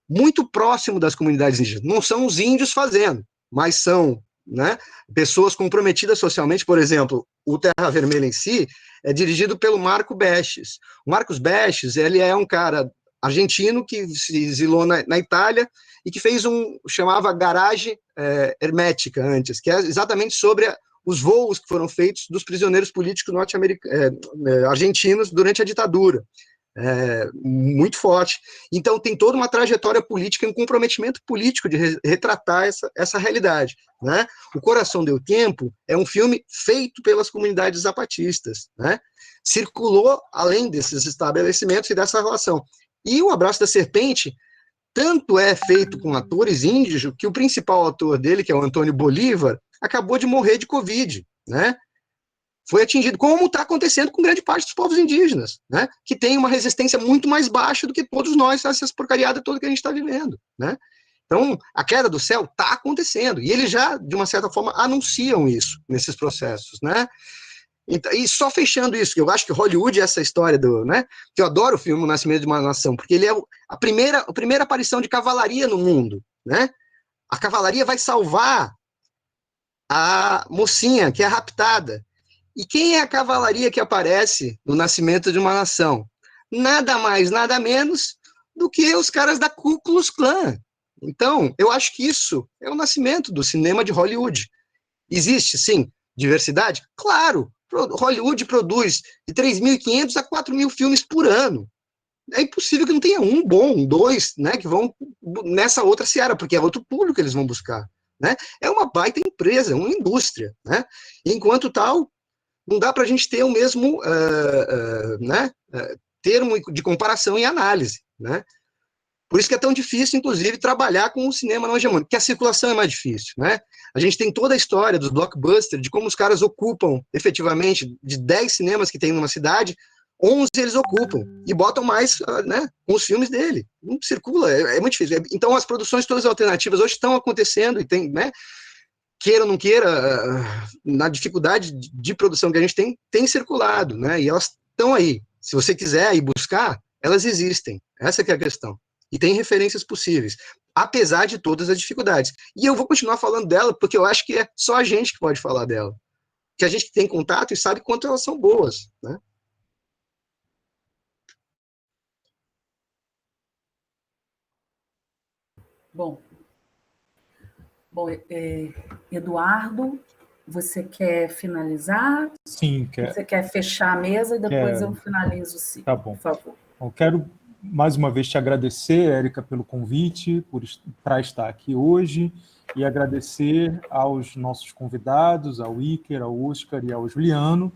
muito próximo das comunidades indígenas. Não são os índios fazendo, mas são, né, pessoas comprometidas socialmente. Por exemplo, o Terra Vermelha em si é dirigido pelo Marco Bestes. O Marcos Bestes, ele é um cara argentino que se exilou na Itália e que fez chamava Garagem Hermética antes, que é exatamente sobre os voos que foram feitos dos prisioneiros políticos argentinos durante a ditadura. Muito forte. Então tem toda uma trajetória política e um comprometimento político de retratar essa realidade, né? O Coração Deu Tempo é um filme feito pelas comunidades zapatistas, né? Circulou além desses estabelecimentos e dessa relação. E o Abraço da Serpente tanto é feito com atores índios que o principal ator dele, que é o Antônio Bolívar, acabou de morrer de Covid, né? Foi atingido, como está acontecendo com grande parte dos povos indígenas, né? Que tem uma resistência muito mais baixa do que todos nós, essas porcariadas todas que a gente está vivendo, né? Então, a queda do céu está acontecendo, e eles já, de uma certa forma, anunciam isso nesses processos, né? Então, e só fechando isso, que eu acho que Hollywood é essa história né? Que eu adoro o filme O Nascimento de uma Nação, porque ele é a primeira aparição de cavalaria no mundo, né? A cavalaria vai salvar a mocinha que é raptada. E quem é a cavalaria que aparece no Nascimento de uma Nação? Nada mais, nada menos do que os caras da Ku Klux Klan. Então, eu acho que isso é o nascimento do cinema de Hollywood. Existe, sim, diversidade? Claro, Hollywood produz de 3.500 a 4.000 filmes por ano. É impossível que não tenha um bom, dois, né, que vão nessa outra seara, porque é outro público que eles vão buscar, né? É uma baita empresa, uma indústria, né? E enquanto tal, não dá para a gente ter o mesmo termo de comparação e análise, né? Por isso que é tão difícil, inclusive, trabalhar com o cinema não hegemônico, porque a circulação é mais difícil, né? A gente tem toda a história dos blockbusters, de como os caras ocupam, efetivamente, de 10 cinemas que tem numa cidade, 11 eles ocupam, e botam mais, né, com os filmes dele. Não circula, é muito difícil. Então, as produções todas alternativas hoje estão acontecendo, e tem, né, queira ou não queira, na dificuldade de produção que a gente tem circulado, né? E elas estão aí. Se você quiser ir buscar, elas existem. Essa que é a questão. E tem referências possíveis, apesar de todas as dificuldades. E eu vou continuar falando dela, porque eu acho que é só a gente que pode falar dela. Que a gente tem contato e sabe quanto elas são boas, né? Bom, Eduardo, você quer finalizar? Sim, quero. Você quer fechar a mesa e depois eu finalizo, sim. Tá bom. Por favor. Eu quero, mais uma vez, te agradecer, Érica, pelo convite, para estar aqui hoje, e agradecer aos nossos convidados, ao Iker, ao Oscar e ao Juliano.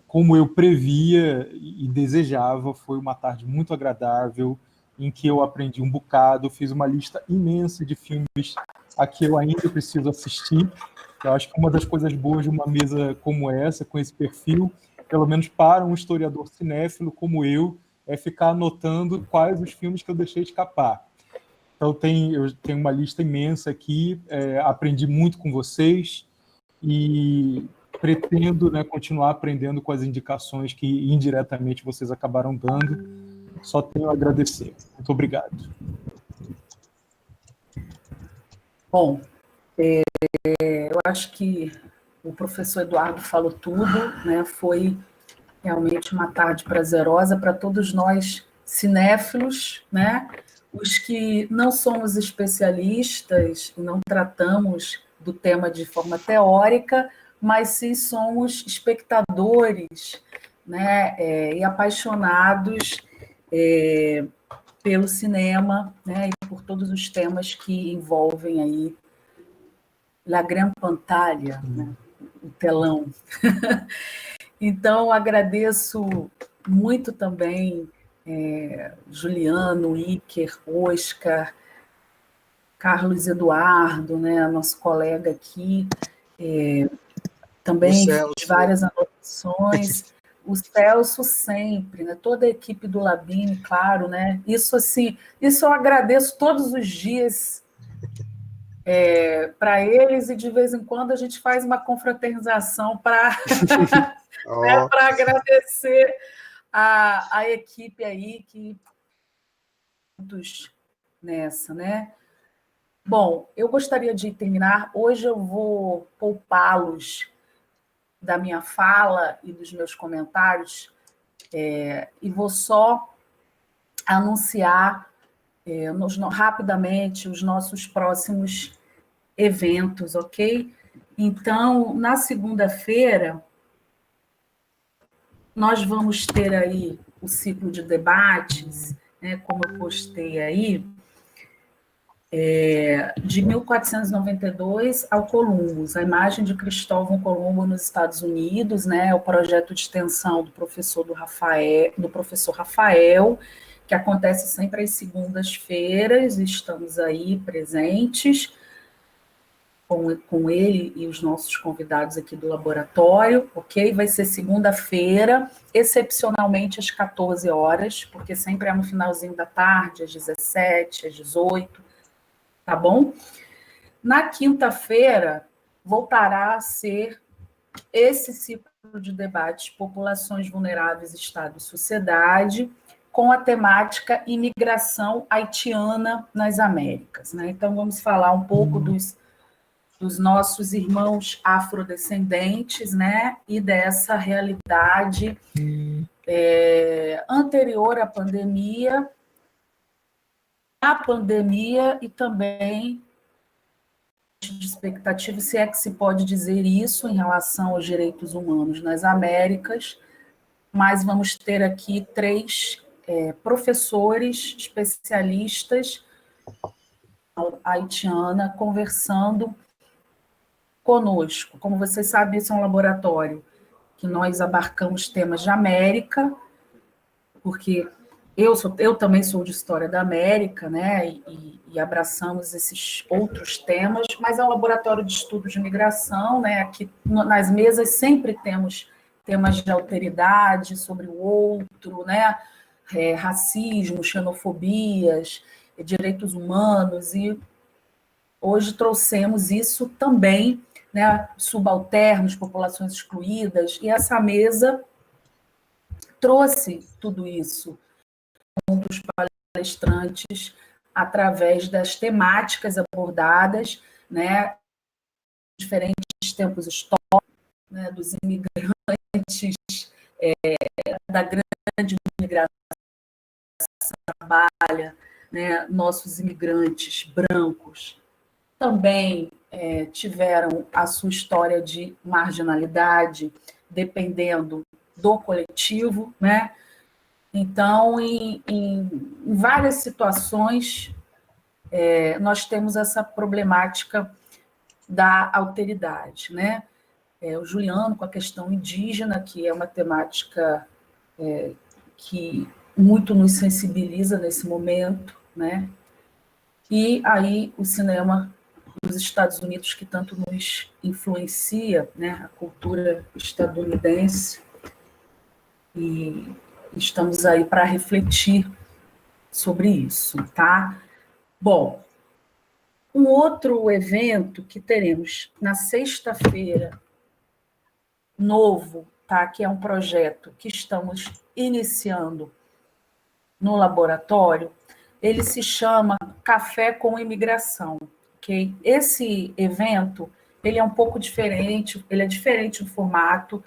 Como eu previa e desejava, foi uma tarde muito agradável, em que eu aprendi um bocado, fiz uma lista imensa de filmes a que eu ainda preciso assistir, Eu acho que uma das coisas boas de uma mesa como essa, com esse perfil, pelo menos para um historiador cinéfilo como eu, é ficar anotando quais os filmes que eu deixei escapar. Então, eu tenho uma lista imensa aqui, aprendi muito com vocês e pretendo, né, continuar aprendendo com as indicações que indiretamente vocês acabaram dando. Só tenho a agradecer. Muito obrigado. Bom, eu acho que o professor Eduardo falou tudo, né? Foi realmente uma tarde prazerosa para todos nós cinéfilos, né? Os que não somos especialistas e não tratamos do tema de forma teórica, mas sim somos espectadores, né? E apaixonados pelo cinema, né? E por todos os temas que envolvem aí la grande pantalha, né? O telão. Então, agradeço muito também Juliano, Iker, Oscar, Carlos Eduardo, né, nosso colega aqui, também fiz várias anotações, o Celso sempre, né, toda a equipe do Labine, claro, né, isso assim, isso eu agradeço todos os dias para eles, e de vez em quando a gente faz uma confraternização para para agradecer a equipe aí que juntos nessa, né? Bom, eu gostaria de terminar. Hoje eu vou poupá-los da minha fala e dos meus comentários, e vou só anunciar rapidamente os nossos próximos eventos, ok? Então, na segunda-feira, nós vamos ter aí o ciclo de debates, né, como eu postei aí, de 1492 ao Columbus, a imagem de Cristóvão Colombo nos Estados Unidos, né, o projeto de extensão do professor Rafael, que acontece sempre às segundas-feiras, estamos aí presentes com ele e os nossos convidados aqui do laboratório, ok? Vai ser segunda-feira, excepcionalmente às 14 horas, porque sempre é no finalzinho da tarde, às 17, às 18, tá bom? Na quinta-feira, voltará a ser esse ciclo de debates Populações Vulneráveis, Estado e Sociedade, com a temática imigração haitiana nas Américas, né? Então, vamos falar um pouco dos nossos irmãos afrodescendentes, né, e dessa realidade anterior à pandemia, a pandemia e também de expectativa, se é que se pode dizer isso em relação aos direitos humanos nas Américas, mas vamos ter aqui 3 professores especialistas haitiana conversando conosco. Como vocês sabem, esse é um laboratório que nós abarcamos temas de América, porque eu também sou de História da América, né, e abraçamos esses outros temas, mas é um laboratório de estudos de migração, né, aqui nas mesas sempre temos temas de alteridade, sobre o outro, né, racismo, xenofobias, direitos humanos, e hoje trouxemos isso também, né, subalternos, populações excluídas, e essa mesa trouxe tudo isso dos palestrantes através das temáticas abordadas, né, diferentes tempos históricos, né, dos imigrantes, da grande migração que trabalha, né, nossos imigrantes brancos também tiveram a sua história de marginalidade, dependendo do coletivo, né? Então, em várias situações, nós temos essa problemática da alteridade, né? O Juliano, com a questão indígena, que é uma temática que muito nos sensibiliza nesse momento, né? E aí o cinema dos Estados Unidos que tanto nos influencia, né, a cultura estadunidense, e estamos aí para refletir sobre isso, tá? Bom, um outro evento que teremos na sexta-feira, novo, tá? Que é um projeto que estamos iniciando no laboratório, ele se chama Café com Imigração, ok? Esse evento, ele é um pouco diferente, ele é diferente no formato,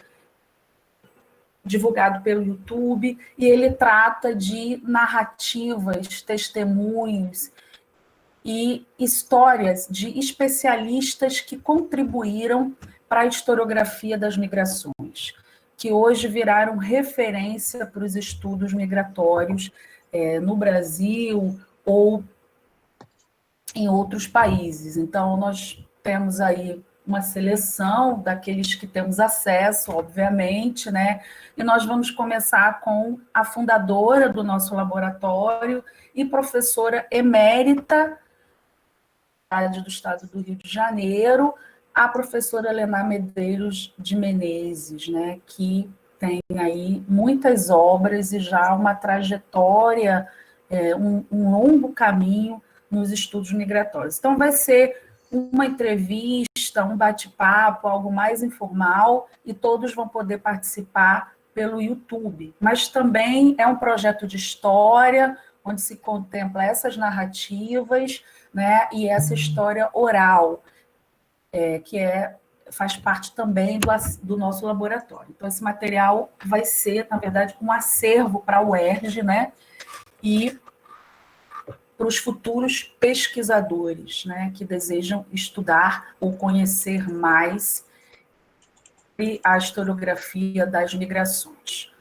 divulgado pelo YouTube, e ele trata de narrativas, testemunhos e histórias de especialistas que contribuíram para a historiografia das migrações, que hoje viraram referência para os estudos migratórios no Brasil ou em outros países. Então, nós temos aí uma seleção daqueles que temos acesso, obviamente, né? E nós vamos começar com a fundadora do nosso laboratório e professora emérita do Estado do Rio de Janeiro, a professora Helena Medeiros de Menezes, né? Que tem aí muitas obras e já uma trajetória, um longo caminho nos estudos migratórios. Então, vai ser uma entrevista, um bate-papo, algo mais informal, e todos vão poder participar pelo YouTube. Mas também é um projeto de história, onde se contempla essas narrativas, né, e essa história oral, que faz parte também do nosso laboratório. Então, esse material vai ser, na verdade, um acervo para a UERJ, né, e para os futuros pesquisadores, né, que desejam estudar ou conhecer mais a historiografia das migrações,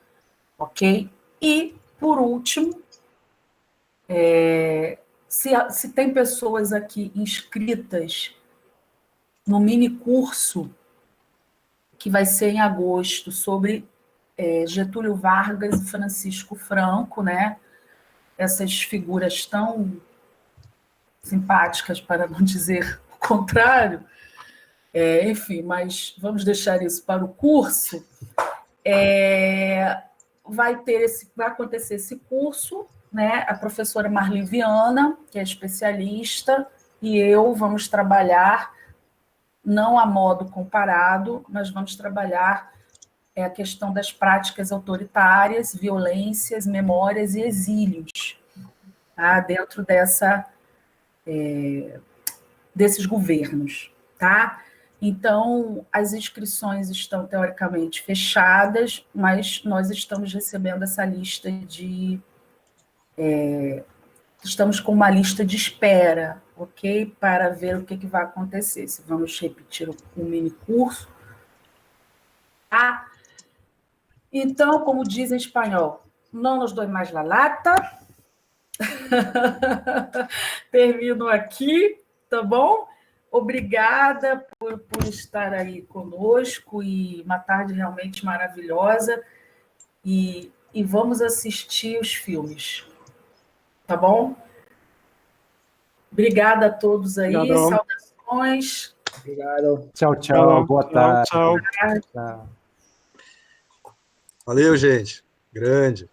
ok? E, por último, se tem pessoas aqui inscritas no mini curso que vai ser em agosto sobre Getúlio Vargas e Francisco Franco, né? Essas figuras tão simpáticas, para não dizer o contrário, enfim, mas vamos deixar isso para o curso. Vai acontecer esse curso, né? A professora Marli Viana, que é especialista, e eu vamos trabalhar, não a modo comparado, mas vamos trabalhar a questão das práticas autoritárias, violências, memórias e exílios, tá? Dentro desses governos, tá? Então, as inscrições estão teoricamente fechadas, mas nós estamos recebendo essa lista estamos com uma lista de espera, ok? Para ver o que vai acontecer. Se vamos repetir o mini curso, tá? Então, como diz em espanhol, não nos dói mais la lata. Termino aqui, tá bom? Obrigada por estar aí conosco, e uma tarde realmente maravilhosa, e vamos assistir os filmes, tá bom? Obrigada a todos aí, Obrigado. saudações. Obrigado. Tchau, tchau. Boa tarde. Tchau. Tchau. Valeu, gente. Grande.